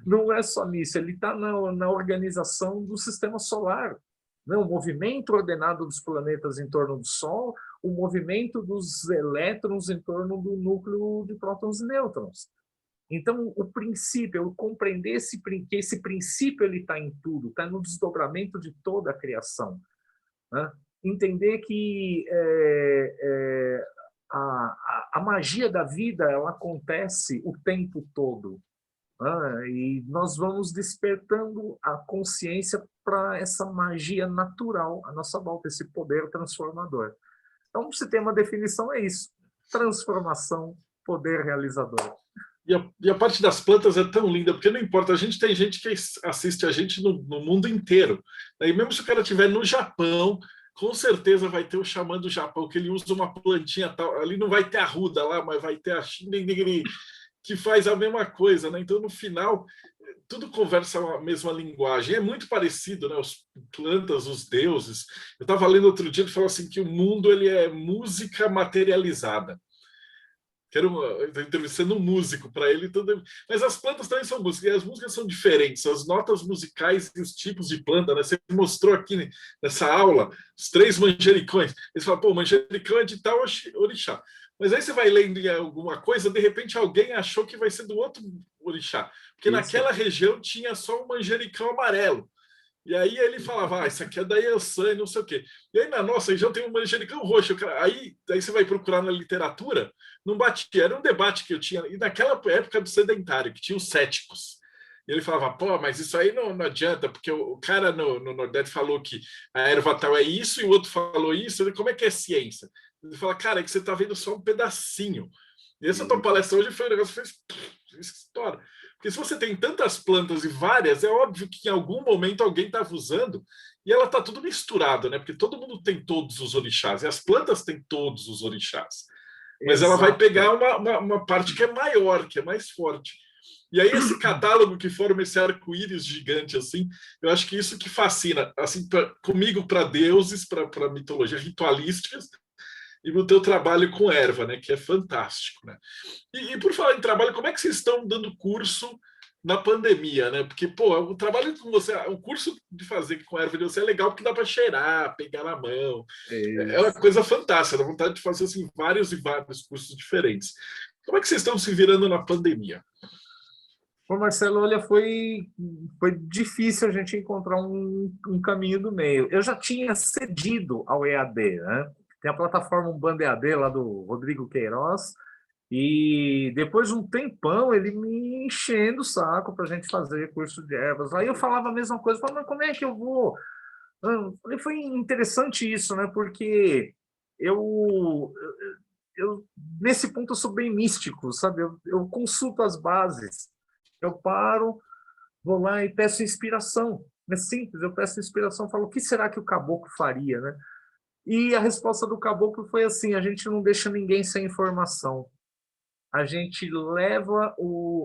[SPEAKER 2] Não é só nisso, ele está na organização do sistema solar, né? O movimento ordenado dos planetas em torno do Sol, o movimento dos elétrons em torno do núcleo de prótons e nêutrons. Então, o princípio, eu compreender que esse princípio está em tudo, está no desdobramento de toda a criação, né? Entender que a magia da vida ela acontece o tempo todo. E nós vamos despertando a consciência para essa magia natural à nossa volta, esse poder transformador. Então, se tem uma definição, é isso: transformação, poder realizador.
[SPEAKER 1] E a parte das plantas é tão linda, porque não importa, tem gente que assiste a gente no mundo inteiro. E mesmo se o cara estiver no Japão, com certeza vai ter o xamã do Japão, que ele usa uma plantinha tal, ali não vai ter a ruda lá, mas vai ter a xindenegri, que faz a mesma coisa, né? Então, no final, tudo conversa a mesma linguagem. É muito parecido, né? As plantas, os deuses. Eu estava lendo outro dia, ele falou assim que o mundo ele é música materializada. Estou entrevistando um músico para ele, mas as plantas também são músicas, e as músicas são diferentes, as notas musicais e os tipos de planta, né? Você mostrou aqui nessa aula os 3 manjericões. Eles falam, pô, manjericão é de tal orixá. Mas aí você vai lendo em alguma coisa, de repente alguém achou que vai ser do outro orixá. Porque isso. Naquela região tinha só um manjericão amarelo. E aí ele falava, isso aqui é da Yansan, não sei o quê. E aí na nossa região tem um manjericão roxo. Aí você vai procurar na literatura, não batia. Era um debate que eu tinha. E naquela época do sedentário, que tinha os céticos. E ele falava, pô, mas isso aí não adianta, porque o cara no Nordeste falou que a erva tal é isso, e o outro falou isso. Como é que é ciência? Ele fala, cara, é que você está vendo só um pedacinho. E essa tua palestra hoje foi um negócio que fez história. Porque se você tem tantas plantas e várias, é óbvio que em algum momento alguém estava usando e ela está tudo misturado, né? Porque todo mundo tem todos os orixás e as plantas têm todos os orixás. Mas exato. Ela vai pegar uma parte que é maior, que é mais forte. E aí esse catálogo que forma esse arco-íris gigante, assim, eu acho que isso que fascina, assim, comigo para deuses, para mitologia ritualísticas, e no teu trabalho com erva, né, que é fantástico, né? E por falar em trabalho, como é que vocês estão dando curso na pandemia, né? Porque, pô, o trabalho com você, o curso de fazer com erva de você é legal porque dá para cheirar, pegar na mão. É uma
[SPEAKER 2] Isso.
[SPEAKER 1] coisa fantástica, dá vontade de fazer assim, vários e vários cursos diferentes. Como é que vocês estão se virando na pandemia?
[SPEAKER 2] Pô, Marcelo, olha, foi difícil a gente encontrar um caminho do meio. Eu já tinha cedido ao EAD, né? Tem a plataforma Umbanda EAD lá do Rodrigo Queiroz, e depois de um tempão ele me enchendo o saco para a gente fazer curso de ervas. Aí eu falava a mesma coisa, falava, mas como é que eu vou? Foi interessante isso, né? Porque eu, nesse ponto eu sou bem místico, sabe? Eu consulto as bases, eu paro, vou lá e peço inspiração. É simples, eu peço inspiração, falo, o que será que o caboclo faria, né? E a resposta do caboclo foi assim: a gente não deixa ninguém sem informação. A gente leva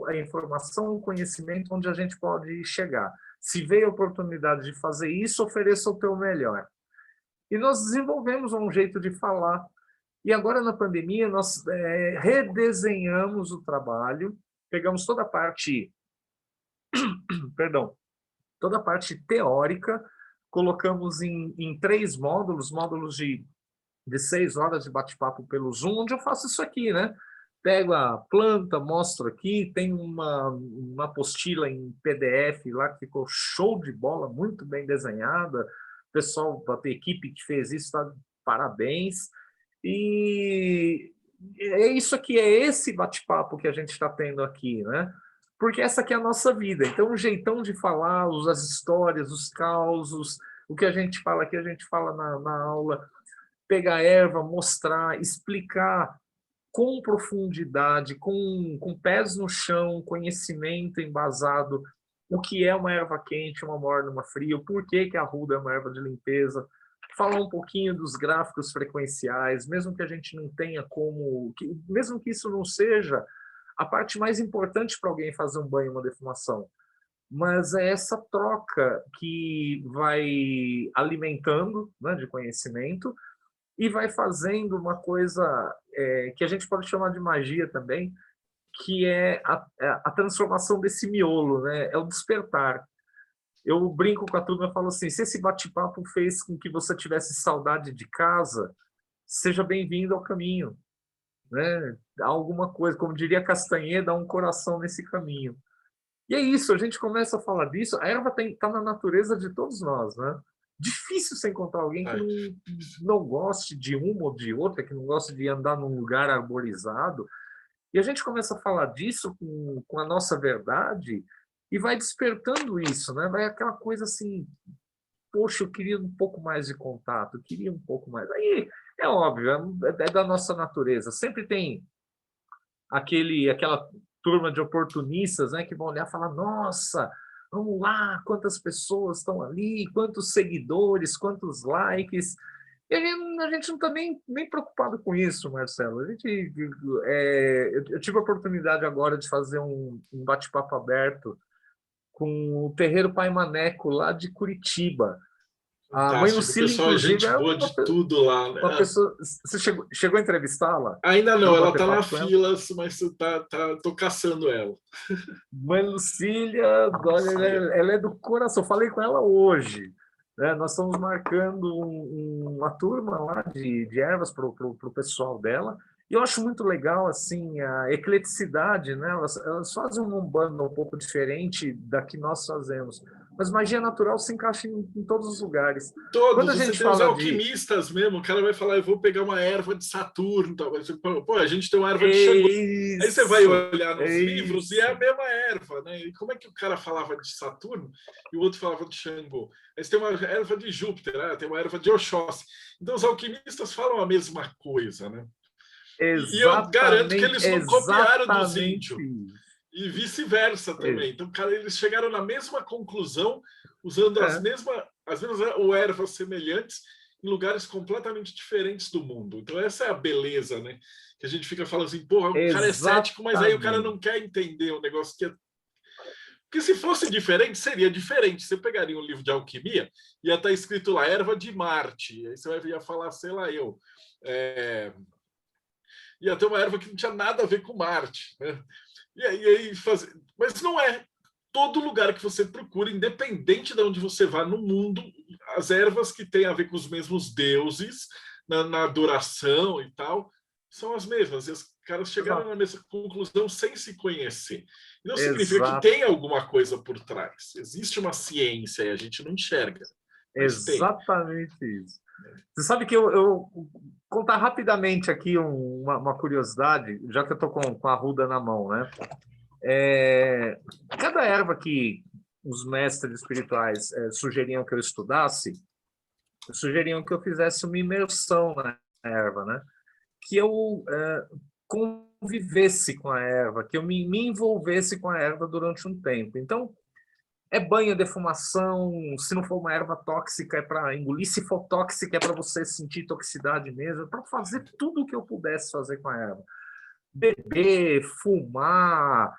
[SPEAKER 2] a informação, o conhecimento onde a gente pode chegar. Se veio a oportunidade de fazer isso, ofereça o teu melhor. E nós desenvolvemos um jeito de falar. E agora, na pandemia, nós redesenhamos o trabalho, pegamos toda a parte, perdão, toda a parte teórica, colocamos em 3 módulos de 6 horas de bate-papo pelo Zoom, onde eu faço isso aqui, né? Pego a planta, mostro aqui, tem uma apostila em PDF lá que ficou show de bola, muito bem desenhada. O pessoal, a equipe que fez isso, tá, parabéns. E é isso aqui, é esse bate-papo que a gente está tendo aqui, né? Porque essa aqui é a nossa vida. Então, o jeitão de falar, as histórias, os causos, o que a gente fala aqui, a gente fala na aula, pegar erva, mostrar, explicar com profundidade, com pés no chão, conhecimento embasado, o que é uma erva quente, uma morna, uma fria, o porquê que a arruda é uma erva de limpeza, falar um pouquinho dos gráficos frequenciais, mesmo que a gente não tenha mesmo que isso não seja a parte mais importante para alguém fazer um banho, uma defumação, mas é essa troca que vai alimentando, né, de conhecimento, e vai fazendo uma coisa que a gente pode chamar de magia também, que é a transformação desse miolo, né? É o despertar. Eu brinco com a turma e falo assim: se esse bate-papo fez com que você tivesse saudade de casa, seja bem-vindo ao caminho, né? Há alguma coisa, como diria Castanheda, há um coração nesse caminho. E é isso, a gente começa a falar disso. A erva está na natureza de todos nós, né? Difícil você encontrar alguém que não goste de uma ou de outra, que não goste de andar num lugar arborizado. E a gente começa a falar disso com a nossa verdade e vai despertando isso, né? Vai aquela coisa assim: poxa, eu queria um pouco mais de contato, eu queria um pouco mais. Aí é óbvio, é da nossa natureza. Sempre tem aquela turma de oportunistas, né, que vão olhar e falar: nossa, vamos lá, quantas pessoas estão ali, quantos seguidores, quantos likes. E a gente não está nem preocupado com isso, Marcelo. Eu tive a oportunidade agora de fazer um bate-papo aberto com o Terreiro Pai Maneco, lá de Curitiba. A mãe
[SPEAKER 1] Fantástico. O
[SPEAKER 2] Lucília,
[SPEAKER 1] pessoal é
[SPEAKER 2] inclusive,
[SPEAKER 1] gente
[SPEAKER 2] é
[SPEAKER 1] boa de tudo lá,
[SPEAKER 2] uma
[SPEAKER 1] né?
[SPEAKER 2] pessoa. Você chegou a entrevistá-la?
[SPEAKER 1] Ainda não,
[SPEAKER 2] Chegou a
[SPEAKER 1] ela
[SPEAKER 2] bater
[SPEAKER 1] está na
[SPEAKER 2] papo com ela?
[SPEAKER 1] fila, mas tô caçando ela.
[SPEAKER 2] Mãe Lucília, olha, ela é do coração. Falei com ela hoje. Né? Nós estamos marcando uma turma lá de ervas para o pessoal dela. E eu acho muito legal assim a ecleticidade, né? Elas fazem um umbanda um pouco diferente da que nós fazemos. Mas magia natural se encaixa em todos os lugares. Quando
[SPEAKER 1] Todos,
[SPEAKER 2] a
[SPEAKER 1] você
[SPEAKER 2] gente
[SPEAKER 1] tem os
[SPEAKER 2] fala de
[SPEAKER 1] alquimistas mesmo, o cara vai falar: eu vou pegar uma erva de Saturno, tal. Pô, a gente tem uma erva de Xangô. Aí você vai
[SPEAKER 2] isso,
[SPEAKER 1] olhar nos livros e é a
[SPEAKER 2] isso.
[SPEAKER 1] mesma erva, né? E como é que o cara falava de Saturno e o outro falava de Xangô? Aí você tem uma erva de Júpiter, né? Tem uma erva de Oxóssi. Então os alquimistas falam a mesma coisa, né? E eu garanto que eles não copiaram dos
[SPEAKER 2] Exatamente
[SPEAKER 1] índios
[SPEAKER 2] isso.
[SPEAKER 1] e vice-versa também. Então, cara, eles chegaram na mesma conclusão usando
[SPEAKER 2] É.
[SPEAKER 1] as mesmas ou ervas semelhantes em lugares completamente diferentes do mundo. Então, essa é a beleza, né, Que a gente fica falando assim, porra, o cara é cético, mas aí o cara
[SPEAKER 2] Exatamente.
[SPEAKER 1] não quer entender o negócio que é. Porque se fosse diferente, seria diferente. Você pegaria um livro de alquimia, ia estar escrito lá, erva de Marte. Aí você ia falar, sei lá, ia ter uma erva que não tinha nada a ver com Marte. Né? Mas não é. Todo lugar que você procura, independente de onde você vá no mundo, as ervas que têm a ver com os mesmos deuses, na adoração e tal, são as mesmas. E os caras chegaram na mesma conclusão sem se conhecer. Não significa que tem alguma coisa por trás. Existe uma ciência e a gente não enxerga. Mas
[SPEAKER 2] exatamente
[SPEAKER 1] tem.
[SPEAKER 2] isso. Você sabe que eu contar rapidamente aqui uma curiosidade, já que eu estou com a arruda na mão, né? Cada erva que os mestres espirituais sugeriam que eu estudasse, sugeriam que eu fizesse uma imersão na erva, né? Que eu convivesse com a erva, que eu me envolvesse com a erva durante um tempo. Então, é banho, defumação, se não for uma erva tóxica é para engolir, se for tóxica é para você sentir toxicidade mesmo, para fazer tudo o que eu pudesse fazer com a erva. Beber, fumar,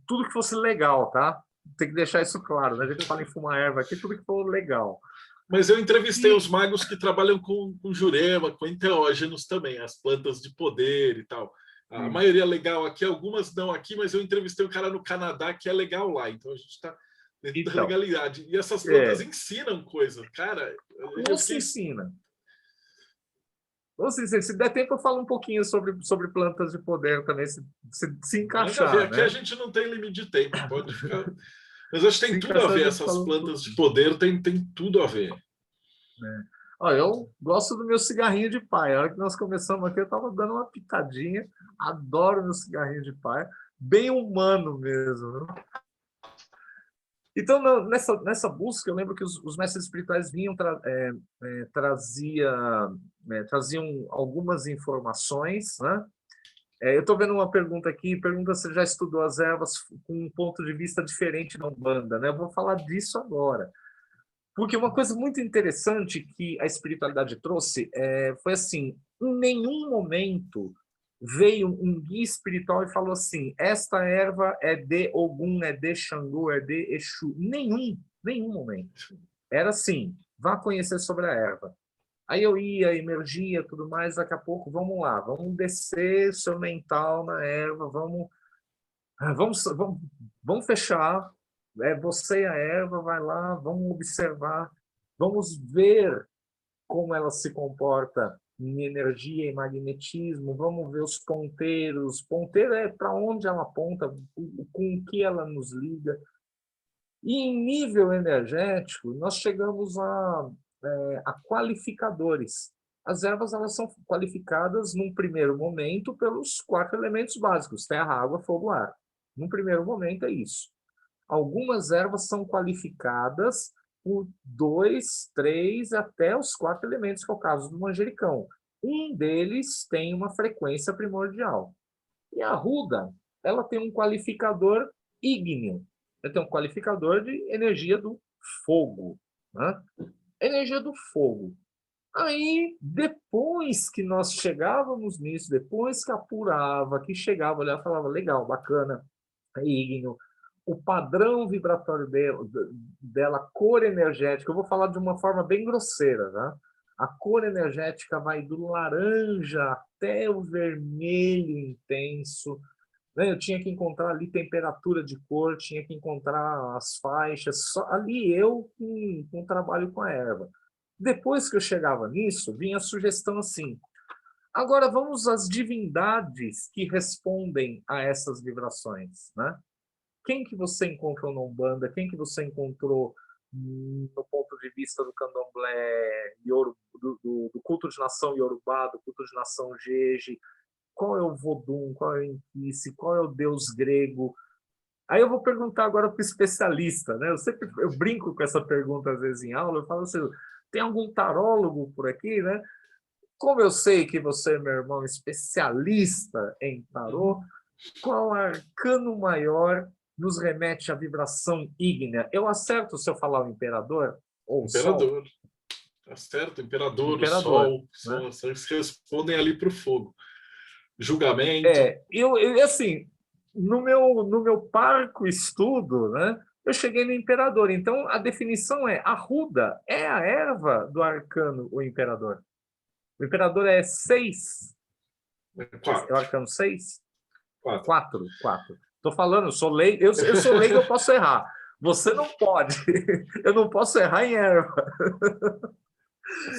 [SPEAKER 2] tudo que fosse legal, tá? Tem que deixar isso claro, né? A gente fala em fumar erva aqui, tudo que for legal.
[SPEAKER 1] Mas eu entrevistei os magos que trabalham com jurema, com enteógenos também, as plantas de poder e tal. A maioria é legal aqui, algumas não aqui, mas eu entrevistei um cara no Canadá que é legal lá, então a gente está dentro da legalidade. E essas plantas ensinam coisa, cara.
[SPEAKER 2] Se ensina. Ou seja, se der tempo, eu falo um pouquinho sobre plantas de poder também, se encaixar.
[SPEAKER 1] Aqui a gente não tem limite de tempo, pode ficar. Mas acho que tem tudo a ver, essas plantas de poder tem tudo a ver.
[SPEAKER 2] Eu gosto do meu cigarrinho de paia. A hora que nós começamos aqui, eu estava dando uma pitadinha. Adoro meu cigarrinho de paia. Bem humano mesmo. Então, nessa busca, eu lembro que os mestres espirituais vinham, traziam algumas informações, né? Eu estou vendo uma pergunta aqui, pergunta se já estudou as ervas com um ponto de vista diferente da Umbanda, né? Eu vou falar disso agora. Porque uma coisa muito interessante que a espiritualidade trouxe foi assim, em nenhum momento veio um guia espiritual e falou assim, esta erva é de Ogum, é de Xangô, é de Exu. Nenhum momento. Era assim, vá conhecer sobre a erva. Aí eu ia, emergia, tudo mais, daqui a pouco, vamos lá, vamos descer seu mental na erva, vamos fechar, você e a erva, vai lá, vamos observar, vamos ver como ela se comporta em energia e magnetismo, vamos ver os ponteiros. Ponteiro é para onde ela aponta, com o que ela nos liga. E em nível energético, nós chegamos a qualificadores. As ervas elas são qualificadas, num primeiro momento, pelos 4 elementos básicos, terra, água, fogo, ar. Num primeiro momento é isso. Algumas ervas são qualificadas por 2, 3, até os 4 elementos, que é o caso do manjericão. Um deles tem uma frequência primordial. E a arruda, ela tem um qualificador ígneo. Ela tem um qualificador de energia do fogo. Né? Energia do fogo. Aí, depois que nós chegávamos nisso, depois que apurava, que chegava, olhava, falava, legal, bacana, é ígneo, o padrão vibratório dela, a cor energética, eu vou falar de uma forma bem grosseira, né? A cor energética vai do laranja até o vermelho intenso. Né? Eu tinha que encontrar ali temperatura de cor, tinha que encontrar as faixas, só ali eu com trabalho com a erva. Depois que eu chegava nisso, vinha a sugestão assim, agora vamos às divindades que respondem a essas vibrações, né? Quem que você encontrou na Umbanda? Quem que você encontrou no ponto de vista do candomblé, do culto de nação Yorubá, do culto de nação Jeje? Qual é o Vodum? Qual é o Inquice? Qual é o deus grego? Aí eu vou perguntar agora para o especialista, né? Eu brinco com essa pergunta às vezes em aula, eu falo assim, tem algum tarólogo por aqui, né? Como eu sei que você, meu irmão, é especialista em tarô, qual arcano maior nos remete à vibração ígnea? Eu acerto se eu falar o imperador? Ou o sol?
[SPEAKER 1] Imperador. Tá certo? O imperador, o
[SPEAKER 2] Imperador,
[SPEAKER 1] sol,
[SPEAKER 2] né?
[SPEAKER 1] são eles que respondem ali para o fogo. Julgamento.
[SPEAKER 2] Assim, no meu parco estudo, né, eu cheguei no imperador. Então, a definição é: a ruda é a erva do arcano, o imperador. O imperador é 6. É o
[SPEAKER 1] Quatro.
[SPEAKER 2] arcano 6?
[SPEAKER 1] Quatro.
[SPEAKER 2] 4, 4. Estou falando, eu sou leigo, eu sou leigo, eu posso errar. Você não pode. Eu não posso errar em erva.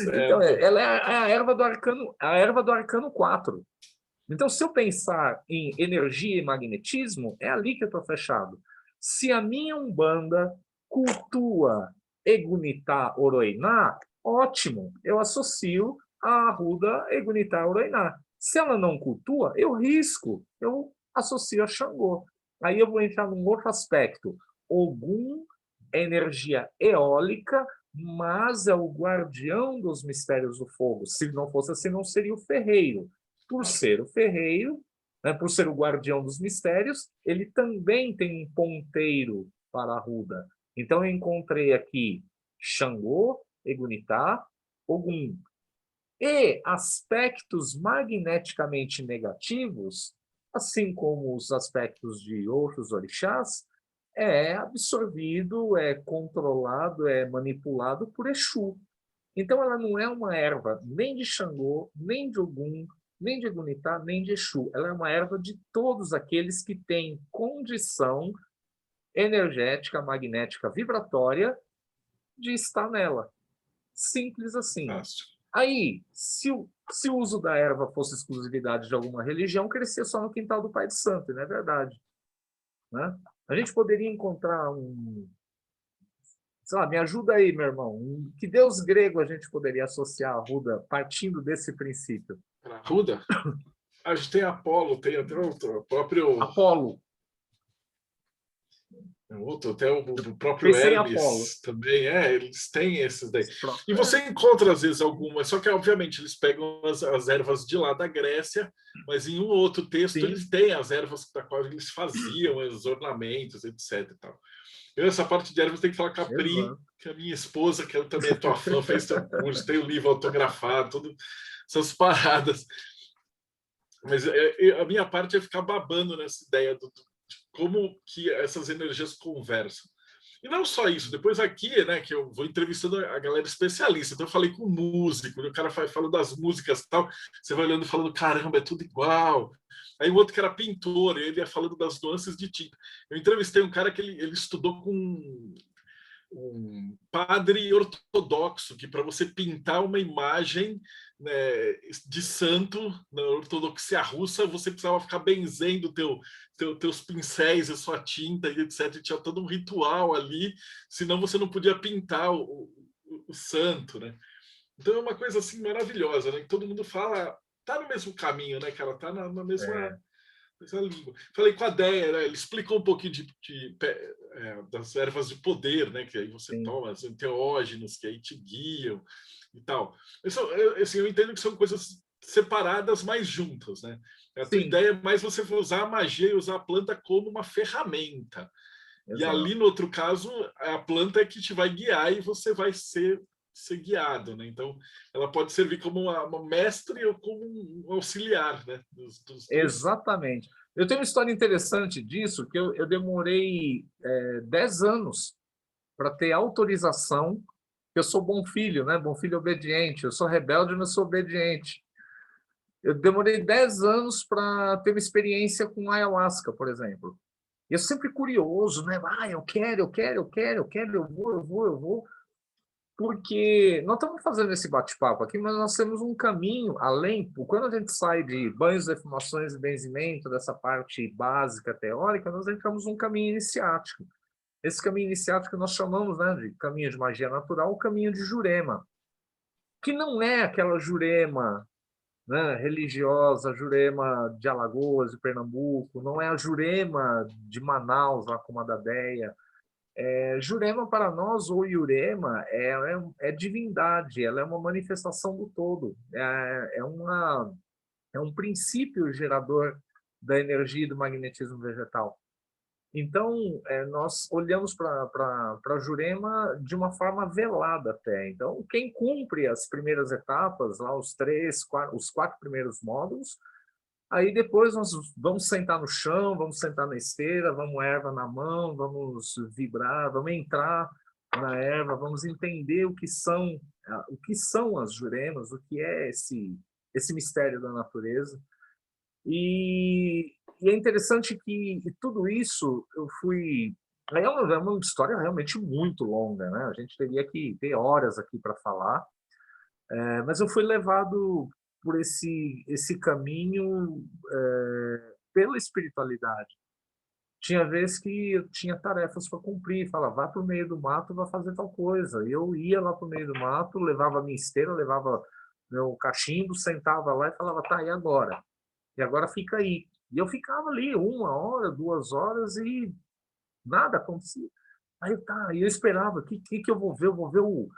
[SPEAKER 2] Então,
[SPEAKER 1] Certo.
[SPEAKER 2] ela é a erva do arcano 4. Então, se eu pensar em energia e magnetismo, é ali que eu estou fechado. Se a minha Umbanda cultua Egunitá Oroiná, ótimo, eu associo a Arruda Egunitá Oroiná. Se ela não cultua, eu risco, eu associo a Xangô. Aí eu vou entrar num outro aspecto. Ogum é energia eólica, mas é o guardião dos mistérios do fogo. Se não fosse assim, não seria o ferreiro. Por ser o ferreiro, né, por ser o guardião dos mistérios, ele também tem um ponteiro para a Ruda. Então, eu encontrei aqui Xangô, Egunitá, Ogum. E aspectos magneticamente negativos, assim como os aspectos de outros orixás, é absorvido, é controlado, é manipulado por Exu. Então, ela não é uma erva nem de Xangô, nem de Ogum, nem de Egunitá, nem de Exu. Ela é uma erva de todos aqueles que têm condição energética, magnética, vibratória de estar nela. Simples assim.
[SPEAKER 1] Fantástico.
[SPEAKER 2] Aí, se o uso da erva fosse exclusividade de alguma religião, crescia só no quintal do Pai de Santo, não é verdade? Né? A gente poderia encontrar sei lá, me ajuda aí, meu irmão. Que deus grego a gente poderia associar a Ruda partindo desse princípio?
[SPEAKER 1] Arruda? A gente tem Apolo, tem até o próprio.
[SPEAKER 2] Apolo.
[SPEAKER 1] Até o próprio
[SPEAKER 2] Pensei em Apolo.
[SPEAKER 1] Hermes também, eles têm esses daí. E
[SPEAKER 2] É,
[SPEAKER 1] você encontra, às vezes, algumas, só que, obviamente, eles pegam as ervas de lá da Grécia, mas em um outro texto
[SPEAKER 2] sim,
[SPEAKER 1] eles têm as ervas da qual eles faziam os ornamentos, etc. E tal. Eu, essa parte de ervas, tenho que falar com a Pri,
[SPEAKER 2] exato.
[SPEAKER 1] que é a minha esposa, que eu também é tua fã, fez teu curso, tem o livro autografado, tudo essas paradas. Mas a minha parte é ficar babando nessa ideia de como que essas energias conversam. E não só isso, depois aqui, né, que eu vou entrevistando a galera especialista. Então eu falei com o músico, o cara falando das músicas e tal, você vai olhando e falando, caramba, é tudo igual. Aí o outro que era pintor, ele ia falando das nuances de tinta. Eu entrevistei um cara que ele estudou com um padre ortodoxo que para você pintar uma imagem, né, de santo na ortodoxia russa, você precisava ficar benzendo teus pincéis, a sua tinta e etc. E tinha todo um ritual ali, senão você não podia pintar o santo, né? Então é uma coisa assim maravilhosa, né? Que todo mundo fala, tá no mesmo caminho, né, cara? Tá na mesma
[SPEAKER 2] É,
[SPEAKER 1] essa língua. Falei com a Deia, né? Ele explicou um pouquinho das ervas de poder, né? Que aí você
[SPEAKER 2] sim,
[SPEAKER 1] toma, os enteógenos, que aí te guiam e tal. Assim, eu entendo que são coisas separadas, mas juntas, né? A tua
[SPEAKER 2] sim,
[SPEAKER 1] ideia é mais você usar a magia e usar a planta como uma ferramenta. E ali,
[SPEAKER 2] exato.
[SPEAKER 1] no outro caso, a planta é que te vai guiar e você vai ser guiado, né? Então, ela pode servir como uma mestre ou como um auxiliar, né? Dos dois.
[SPEAKER 2] Exatamente. Eu tenho uma história interessante disso, que eu demorei 10 anos para ter autorização. Eu sou bom filho, né? Bom filho obediente. Eu sou rebelde, mas sou obediente. Eu demorei 10 anos para ter uma experiência com ayahuasca, por exemplo. E eu sempre curioso, né? Eu quero, eu quero, eu quero, eu quero, eu vou, eu vou, eu vou. Porque nós estamos fazendo esse bate-papo aqui, mas nós temos um caminho além. Quando a gente sai de banhos, defumações e benzimento, dessa parte básica teórica, nós entramos num caminho iniciático. Esse caminho iniciático nós chamamos, né, de caminho de magia natural, o caminho de Jurema, que não é aquela Jurema, né, religiosa, Jurema de Alagoas, de Pernambuco, não é a Jurema de Manaus, lá com a da Deia. Jurema para nós, ou Iurema, é divindade, ela é uma manifestação do todo, é um princípio gerador da energia e do magnetismo vegetal. Então, nós olhamos para Jurema de uma forma velada até. Então, quem cumpre as primeiras etapas, lá os 4 primeiros módulos, aí depois nós vamos sentar no chão, vamos sentar na esteira, vamos erva na mão, vamos vibrar, vamos entrar na erva, vamos entender o que são as juremas, o que é esse mistério da natureza. E é interessante que tudo isso eu fui. É uma história realmente muito longa, né? A gente teria que ter horas aqui para falar, mas eu fui levado por esse caminho pela espiritualidade. Tinha vezes que eu tinha tarefas para cumprir, falava, vá para o meio do mato, vá fazer tal coisa. Eu ia lá para o meio do mato, levava minha esteira, levava meu cachimbo, sentava lá e falava, tá, e agora? E agora fica aí. E eu ficava ali 1 hora, 2 horas e nada acontecia. Aí tá, e eu esperava, que eu vou ver? Eu vou ver o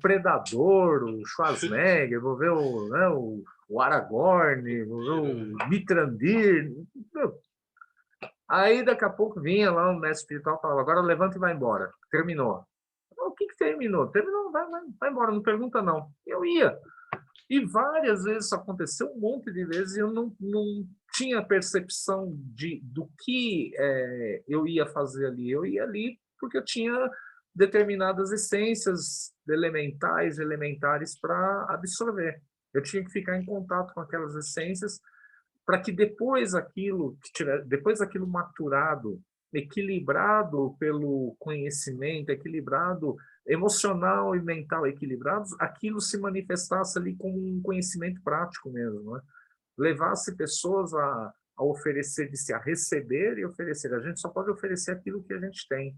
[SPEAKER 2] Predador, o Schwarzenegger, vou ver o Aragorn, vou ver o Mithrandir. Aí daqui a pouco vinha lá um mestre espiritual e falava, agora levanta e vai embora. Terminou. O que terminou? Terminou, vai embora, não pergunta não. Eu ia. E várias vezes isso aconteceu, um monte de vezes, e eu não tinha percepção do que eu ia fazer ali. Eu ia ali porque eu tinha determinadas essências elementares para absorver. Eu tinha que ficar em contato com aquelas essências para que depois aquilo maturado, equilibrado pelo conhecimento, equilibrado emocional e mental equilibrados, aquilo se manifestasse ali como um conhecimento prático mesmo, né? Levasse pessoas a oferecer, a receber e oferecer. A gente só pode oferecer aquilo que a gente tem.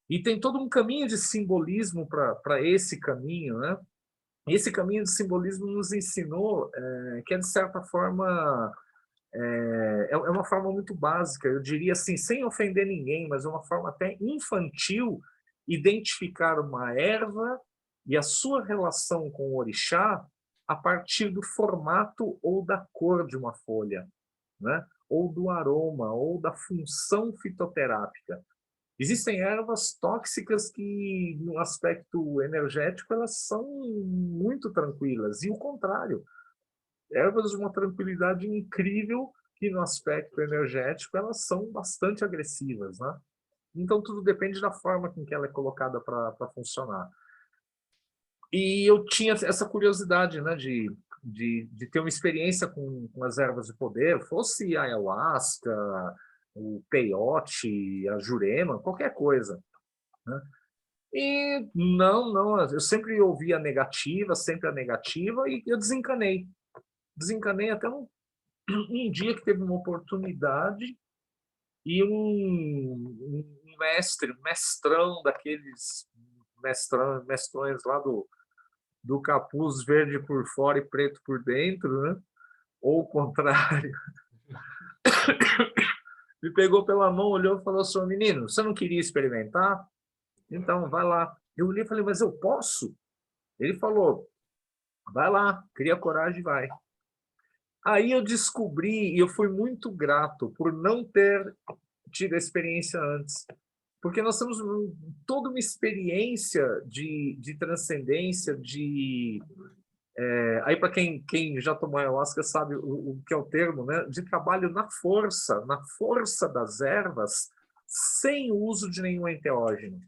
[SPEAKER 2] E tem todo um caminho de simbolismo para esse caminho, né? Esse caminho de simbolismo nos ensinou que é, de certa forma, é uma forma muito básica, eu diria assim, sem ofender ninguém, mas é uma forma até infantil, identificar uma erva e a sua relação com o orixá a partir do formato ou da cor de uma folha, né? Ou do aroma, ou da função fitoterápica. Existem ervas tóxicas que, no aspecto energético, elas são muito tranquilas, e o contrário, ervas de uma tranquilidade incrível que no aspecto energético elas são bastante agressivas, né? Então tudo depende da forma com que ela é colocada para funcionar. E eu tinha essa curiosidade, né, de ter uma experiência com as ervas de poder, fosse a ayahuasca, o peyote, a jurema, qualquer coisa, né? E não, eu sempre ouvia sempre a negativa, e eu desencanei até um dia que teve uma oportunidade e um mestrão daqueles mestrões lá do capuz verde por fora e preto por dentro, né? Ou o contrário, me pegou pela mão, olhou e falou assim, menino, você não queria experimentar? Então, vai lá. Eu olhei e falei, mas eu posso? Ele falou, vai lá, cria coragem e vai. Aí eu descobri, e eu fui muito grato por não ter tido a experiência antes, porque nós temos toda uma experiência de transcendência, aí para quem já tomou ayahuasca sabe o que é o termo, né? De trabalho na força das ervas, sem o uso de nenhum enteógeno.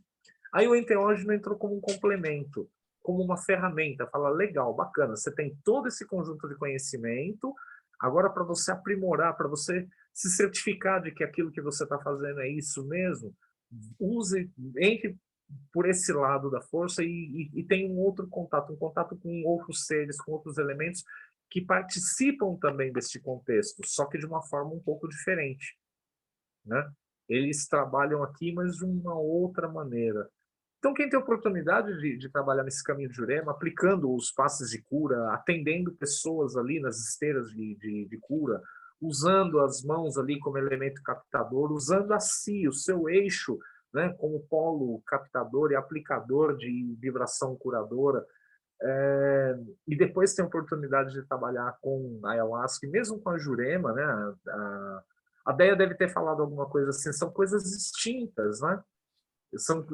[SPEAKER 2] Aí o enteógeno entrou como um complemento, como uma ferramenta. Fala, legal, bacana, você tem todo esse conjunto de conhecimento, agora para você aprimorar, para você se certificar de que aquilo que você está fazendo é isso mesmo, entre por esse lado da força e tem um outro contato, um contato com outros seres, com outros elementos que participam também deste contexto, só que de uma forma um pouco diferente, né? Eles trabalham aqui, mas de uma outra maneira. Então, quem tem a oportunidade de trabalhar nesse caminho de Jurema, aplicando os passes de cura, atendendo pessoas ali nas esteiras de cura, usando as mãos ali como elemento captador, usando a si, o seu eixo, né, como polo captador e aplicador de vibração curadora, e depois tem a oportunidade de trabalhar com a ayahuasca, e mesmo com a Jurema, né, A Déia deve ter falado alguma coisa assim, são coisas distintas, né? São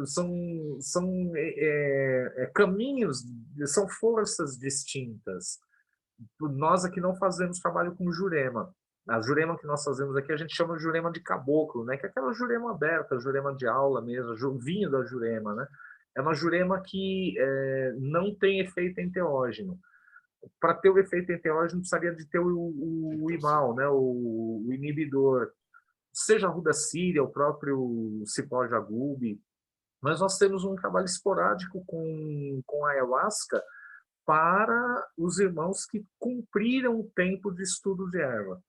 [SPEAKER 2] caminhos, são forças distintas. Nós aqui não fazemos trabalho com Jurema. A Jurema que nós fazemos aqui, a gente chama de Jurema de caboclo, né? Que é aquela Jurema aberta, Jurema de aula mesmo, o vinho da Jurema, né? É uma Jurema que não tem efeito enteógeno. Para ter o efeito enteógeno, precisaria de ter o IMAL, né? O inibidor. Seja a Ruda Síria, o próprio Cipó Jagube, mas nós temos um trabalho esporádico com a ayahuasca para os irmãos que cumpriram o tempo de estudo de erva.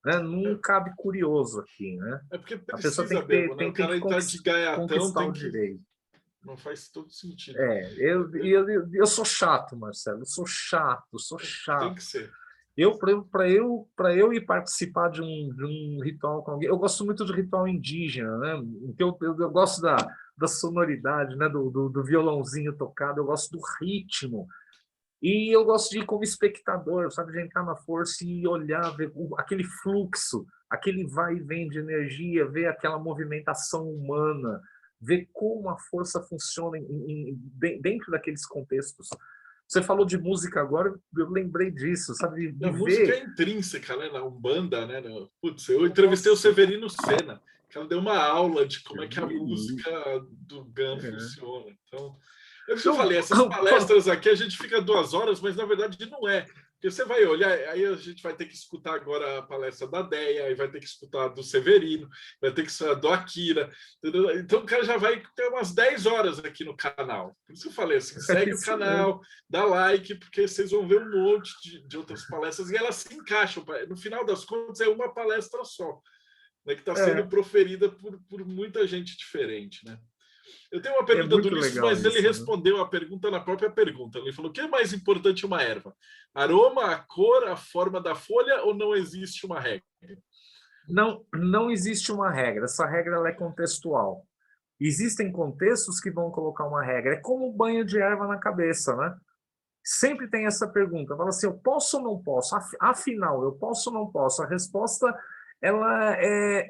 [SPEAKER 2] Né? Não cabe curioso aqui, né?
[SPEAKER 1] É porque
[SPEAKER 2] A pessoa
[SPEAKER 1] precisa mesmo, né? O
[SPEAKER 2] tem
[SPEAKER 1] cara
[SPEAKER 2] que
[SPEAKER 1] entrar de gaiatão
[SPEAKER 2] conquistar
[SPEAKER 1] tem
[SPEAKER 2] o
[SPEAKER 1] que...
[SPEAKER 2] direito.
[SPEAKER 1] Não faz todo sentido.
[SPEAKER 2] Eu sou chato, Marcelo, eu sou chato.
[SPEAKER 1] Tem que ser.
[SPEAKER 2] Para eu ir participar de um ritual com alguém, eu gosto muito de ritual indígena, né? Então, eu gosto da sonoridade, né? Do violãozinho tocado, eu gosto do ritmo. E eu gosto de ir como espectador, sabe? De entrar na força e olhar, ver aquele fluxo, aquele vai e vem de energia, ver aquela movimentação humana, ver como a força funciona dentro daqueles contextos. Você falou de música agora, eu lembrei disso, sabe?
[SPEAKER 1] A
[SPEAKER 2] De
[SPEAKER 1] música
[SPEAKER 2] ver...
[SPEAKER 1] é intrínseca, né? Na Umbanda, né? Putz, eu entrevistei o Severino Sena, que ela deu uma aula de como é que a música do GAN funciona. Então, é o que eu falei, essas palestras aqui a gente fica 2 horas, mas na verdade não é. Porque você vai olhar, aí a gente vai ter que escutar agora a palestra da Déia, aí vai ter que escutar do Severino, vai ter que escutar do Akira. Entendeu? Então o cara já vai ter umas 10 horas aqui no canal. Por isso que eu falei assim, segue o canal, dá like, porque vocês vão ver um monte de outras palestras e elas se encaixam. No final das contas, é uma palestra só, né, que está sendo proferida por muita gente diferente, né? Eu tenho uma pergunta do Ulisses, mas ele respondeu a pergunta na própria pergunta. Ele falou: o que é mais importante uma erva? Aroma, a cor, a forma da folha ou não existe uma regra?
[SPEAKER 2] Não existe uma regra. Essa regra ela é contextual. Existem contextos que vão colocar uma regra. É como um banho de erva na cabeça, né? Sempre tem essa pergunta. Fala assim, eu posso ou não posso? Afinal, eu posso ou não posso? A resposta ela é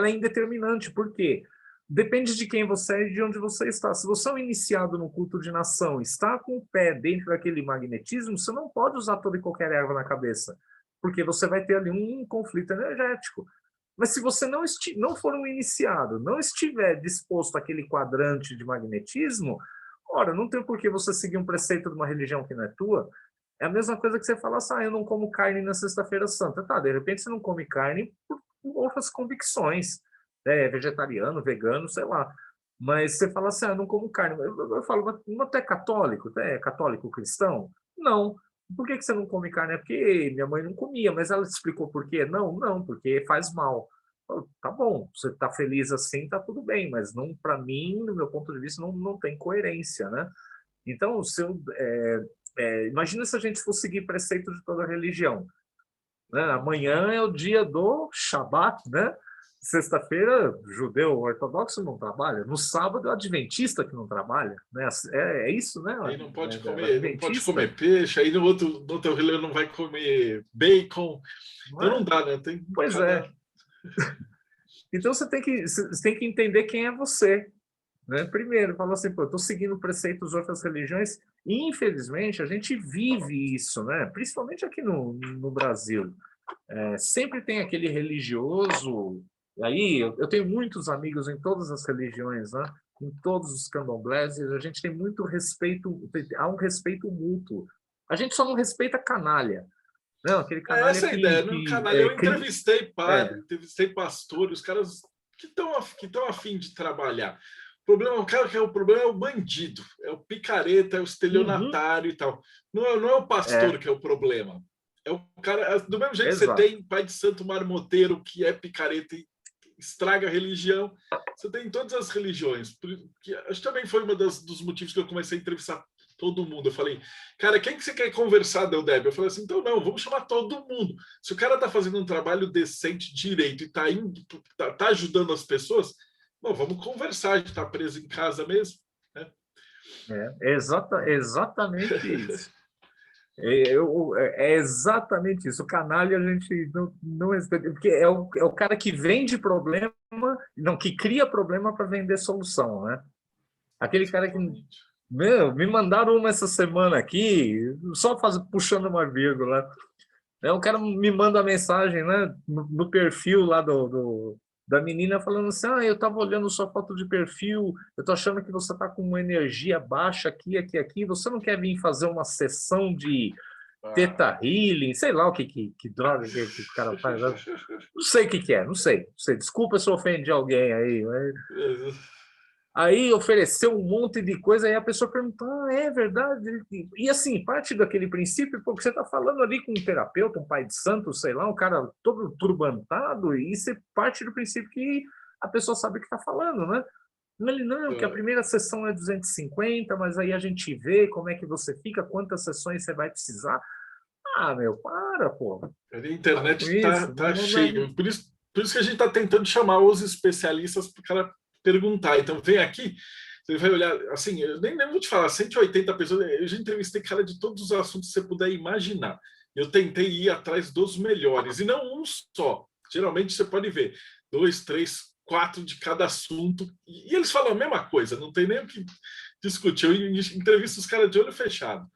[SPEAKER 2] indeterminante. Por quê? Depende de quem você é e de onde você está. Se você é um iniciado no culto de nação, está com o pé dentro daquele magnetismo, você não pode usar toda e qualquer erva na cabeça, porque você vai ter ali um conflito energético. Mas se você não for um iniciado, não estiver disposto àquele quadrante de magnetismo, ora, não tem por que você seguir um preceito de uma religião que não é tua. É a mesma coisa que você falar assim, eu não como carne na Sexta-feira Santa. Tá, de repente você não come carne por outras convicções, né? Vegetariano, vegano, sei lá. Mas você fala assim, eu não como carne. Eu falo, mas tu é católico? Tu é católico cristão? Não. Por que você não come carne? É porque minha mãe não comia, mas ela te explicou por quê? Não, porque faz mal. Tá bom, você está feliz assim, tá tudo bem, mas não, para mim, no meu ponto de vista, não tem coerência, né? Então, imagina se a gente for seguir preceito de toda religião, né? Amanhã é o dia do Shabat, né? Sexta-feira, judeu ortodoxo não trabalha. No sábado, é o adventista que não trabalha, né? É isso, né?
[SPEAKER 1] Aí não pode comer peixe, aí no outro religião não vai comer bacon. Então não dá, né?
[SPEAKER 2] Pois é. Então você tem que entender quem é você, né? Primeiro, fala assim, eu estou seguindo preceitos de outras religiões, e infelizmente a gente vive isso, né? Principalmente aqui no Brasil. Sempre tem aquele religioso. Aí eu tenho muitos amigos em todas as religiões, né? Em todos os candomblés, e a gente tem muito respeito, há um respeito mútuo. A gente só não respeita canalha. Não, aquele canalha
[SPEAKER 1] essa é a ideia. No canalha, eu entrevistei padre, entrevistei pastor, os caras que estão a fim de trabalhar. O problema é o bandido, é o picareta, é o estelionatário e tal. Não é o pastor que é o problema. É o cara, do mesmo jeito que você tem pai de santo marmoteiro que é picareta e estraga a religião, você tem em todas as religiões. Acho que também foi um dos motivos que eu comecei a entrevistar todo mundo. Eu falei, cara, quem que você quer conversar, Deldébio? Eu falei assim, então não, vamos chamar todo mundo. Se o cara está fazendo um trabalho decente, direito, e tá ajudando as pessoas, não, vamos conversar, a gente está preso em casa mesmo. Né?
[SPEAKER 2] Exatamente isso. É exatamente isso. O canalha a gente não respeita, porque é o cara que vende problema, não, que cria problema para vender solução, né? Aquele cara que,
[SPEAKER 1] Exatamente.
[SPEAKER 2] meu, me mandaram uma essa semana aqui, só puxando uma vírgula. O cara me manda a mensagem, né, no perfil lá da menina falando assim, eu estava olhando sua foto de perfil, eu estou achando que você está com uma energia baixa aqui, você não quer vir fazer uma sessão de
[SPEAKER 1] Ah.
[SPEAKER 2] Theta Healing, sei lá que droga que o cara faz, né? Não sei o que é, não sei. Desculpa se eu ofendi alguém aí, mas... Aí ofereceu um monte de coisa, aí a pessoa perguntou, é verdade? E assim, parte daquele princípio, porque você está falando ali com um terapeuta, um pai de santo, sei lá, um cara todo turbantado, e você parte do princípio que a pessoa sabe o que está falando, né? Ele, não, que a primeira sessão é 250, mas aí a gente vê como é que você fica, quantas sessões você vai precisar. Ah, meu, para, pô.
[SPEAKER 1] A
[SPEAKER 2] Para com
[SPEAKER 1] internet
[SPEAKER 2] isso.
[SPEAKER 1] tá
[SPEAKER 2] Não é...
[SPEAKER 1] cheio. Por isso que a gente está tentando chamar os especialistas para o cara perguntar. Então, vem aqui, você vai olhar, assim, eu nem vou te falar, 180 pessoas, eu já entrevistei cara de todos os assuntos que você puder imaginar. Eu tentei ir atrás dos melhores, e não um só. Geralmente você pode ver 2, 3, 4 de cada assunto, e eles falam a mesma coisa, não tem nem o que discutir. Eu entrevisto os caras de olho fechado,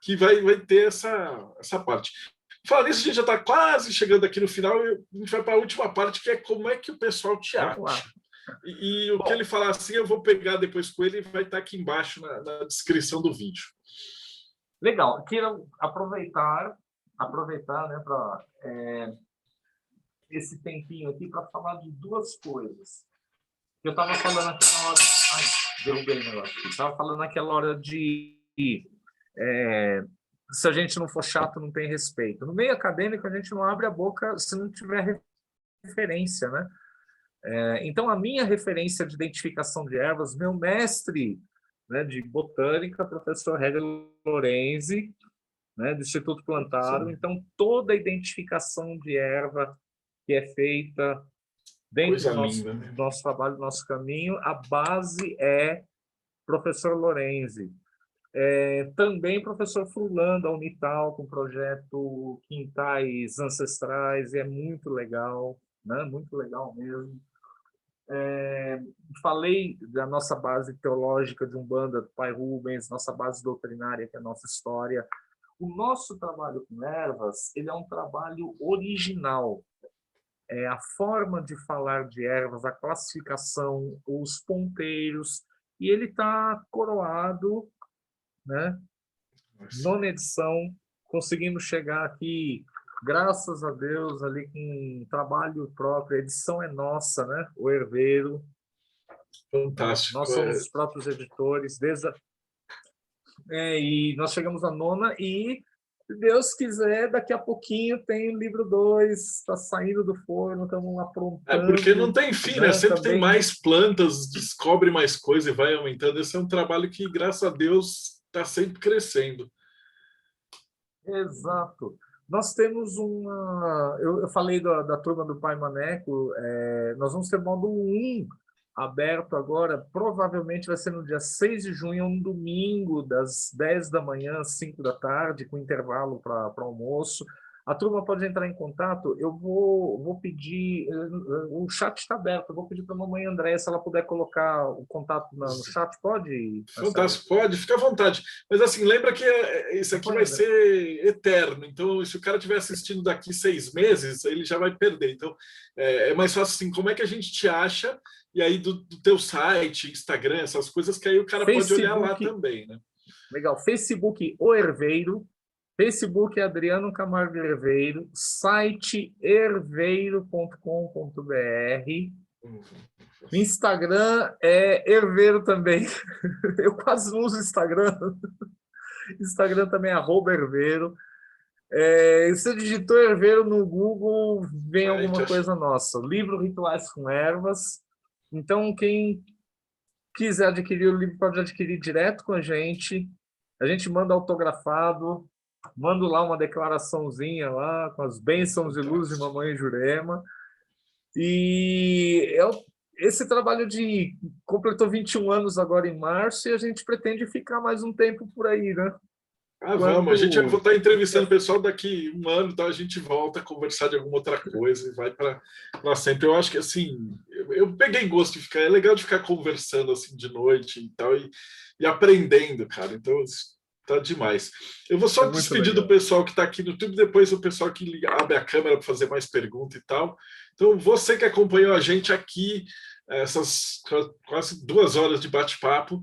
[SPEAKER 1] que vai ter essa parte. Falando nisso, a gente já está quase chegando aqui no final, a gente vai para a última parte, que é como é que o pessoal te
[SPEAKER 2] Vamos lá.
[SPEAKER 1] acha. E o que
[SPEAKER 2] Bom,
[SPEAKER 1] ele falar assim, eu vou pegar depois com ele e vai estar aqui embaixo na descrição do vídeo.
[SPEAKER 2] legal. Quero aproveitar, né, para esse tempinho aqui para falar de duas coisas. Eu estava falando naquela hora... Ai, derrubei o negócio. Estava falando naquela hora de... se a gente não for chato, não tem respeito. No meio acadêmico, a gente não abre a boca se não tiver referência, né? Então, a minha referência de identificação de ervas, meu mestre, né, de botânica, professor Hélio Lorenzi, né, do Instituto Plantaro. Então, toda a identificação de erva que é feita dentro
[SPEAKER 1] Coisa
[SPEAKER 2] do
[SPEAKER 1] linda, né?
[SPEAKER 2] nosso trabalho, do nosso caminho, a base é professor Lorenzi. Também professor Furlan, da Unital, com o projeto Quintais Ancestrais, e é muito legal, né? Muito legal mesmo. Falei da nossa base teológica de Umbanda, do Pai Rubens, nossa base doutrinária, que é a nossa história. O nosso trabalho com ervas, ele é um trabalho original. A forma de falar de ervas, a classificação, os ponteiros, e ele está coroado, né? Nona edição, conseguimos chegar aqui, graças a Deus, ali com um trabalho próprio. A edição é nossa, né? O Herveiro. Nós
[SPEAKER 1] Fantástico.
[SPEAKER 2] somos os próprios editores, e nós chegamos à nona e, se Deus quiser, daqui a pouquinho tem o livro 2, está saindo do forno, estamos
[SPEAKER 1] Porque não
[SPEAKER 2] aprontando.
[SPEAKER 1] tem fim, né?
[SPEAKER 2] Né?
[SPEAKER 1] Sempre tem
[SPEAKER 2] Também...
[SPEAKER 1] mais plantas, descobre mais coisa e vai aumentando. Esse é um trabalho que, graças a Deus, está sempre crescendo.
[SPEAKER 2] Exato. Nós temos uma... Eu falei da turma do Pai Maneco, nós vamos ter módulo 1 aberto agora, provavelmente vai ser no dia 6 de junho, um domingo, das 10 da manhã às 5 da tarde, com intervalo para almoço. A turma pode entrar em contato, eu vou pedir, o chat está aberto, eu vou pedir para a mamãe Andréia, se ela puder colocar o contato no chat, pode?
[SPEAKER 1] Fantástico, pode, fica à vontade. Mas assim, lembra que isso aqui vai ser eterno. Então, se o cara estiver assistindo daqui 6 meses, ele já vai perder. Então, é mais fácil assim, como é que a gente te acha? E aí do teu site, Instagram, essas coisas que aí o cara pode olhar lá também, né?
[SPEAKER 2] Legal. Facebook O Herveiro, Facebook Adriano Camargo Herveiro, site herveiro.com.br. Instagram é Herveiro também. Eu quase não uso Instagram. Instagram também é @Herveiro. Você digitou Herveiro no Google, vem alguma coisa nossa. Livro Rituais com Ervas. Então, quem quiser adquirir o livro pode adquirir direto com a gente. A gente manda autografado, mando lá uma declaraçãozinha lá com as bênçãos de luz de Mamãe Jurema. E esse trabalho completou 21 anos agora em março e a gente pretende ficar mais um tempo por aí, né?
[SPEAKER 1] Ah, vamos. A gente vai estar entrevistando o pessoal daqui um ano, então a gente volta a conversar de alguma outra coisa e vai para sempre. Eu acho que assim, eu peguei gosto de ficar, é legal de ficar conversando assim de noite e tal, e aprendendo, cara. Então, tá demais. Eu vou só despedir do pessoal que está aqui no YouTube, depois o pessoal que abre a câmera para fazer mais perguntas e tal. Então, você que acompanhou a gente aqui, essas quase 2 horas de bate-papo,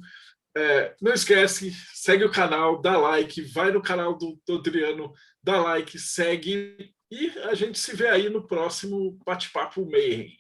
[SPEAKER 1] não esquece, segue o canal, dá like, vai no canal do Adriano, dá like, segue, e a gente se vê aí no próximo Bate-Papo Mayhem.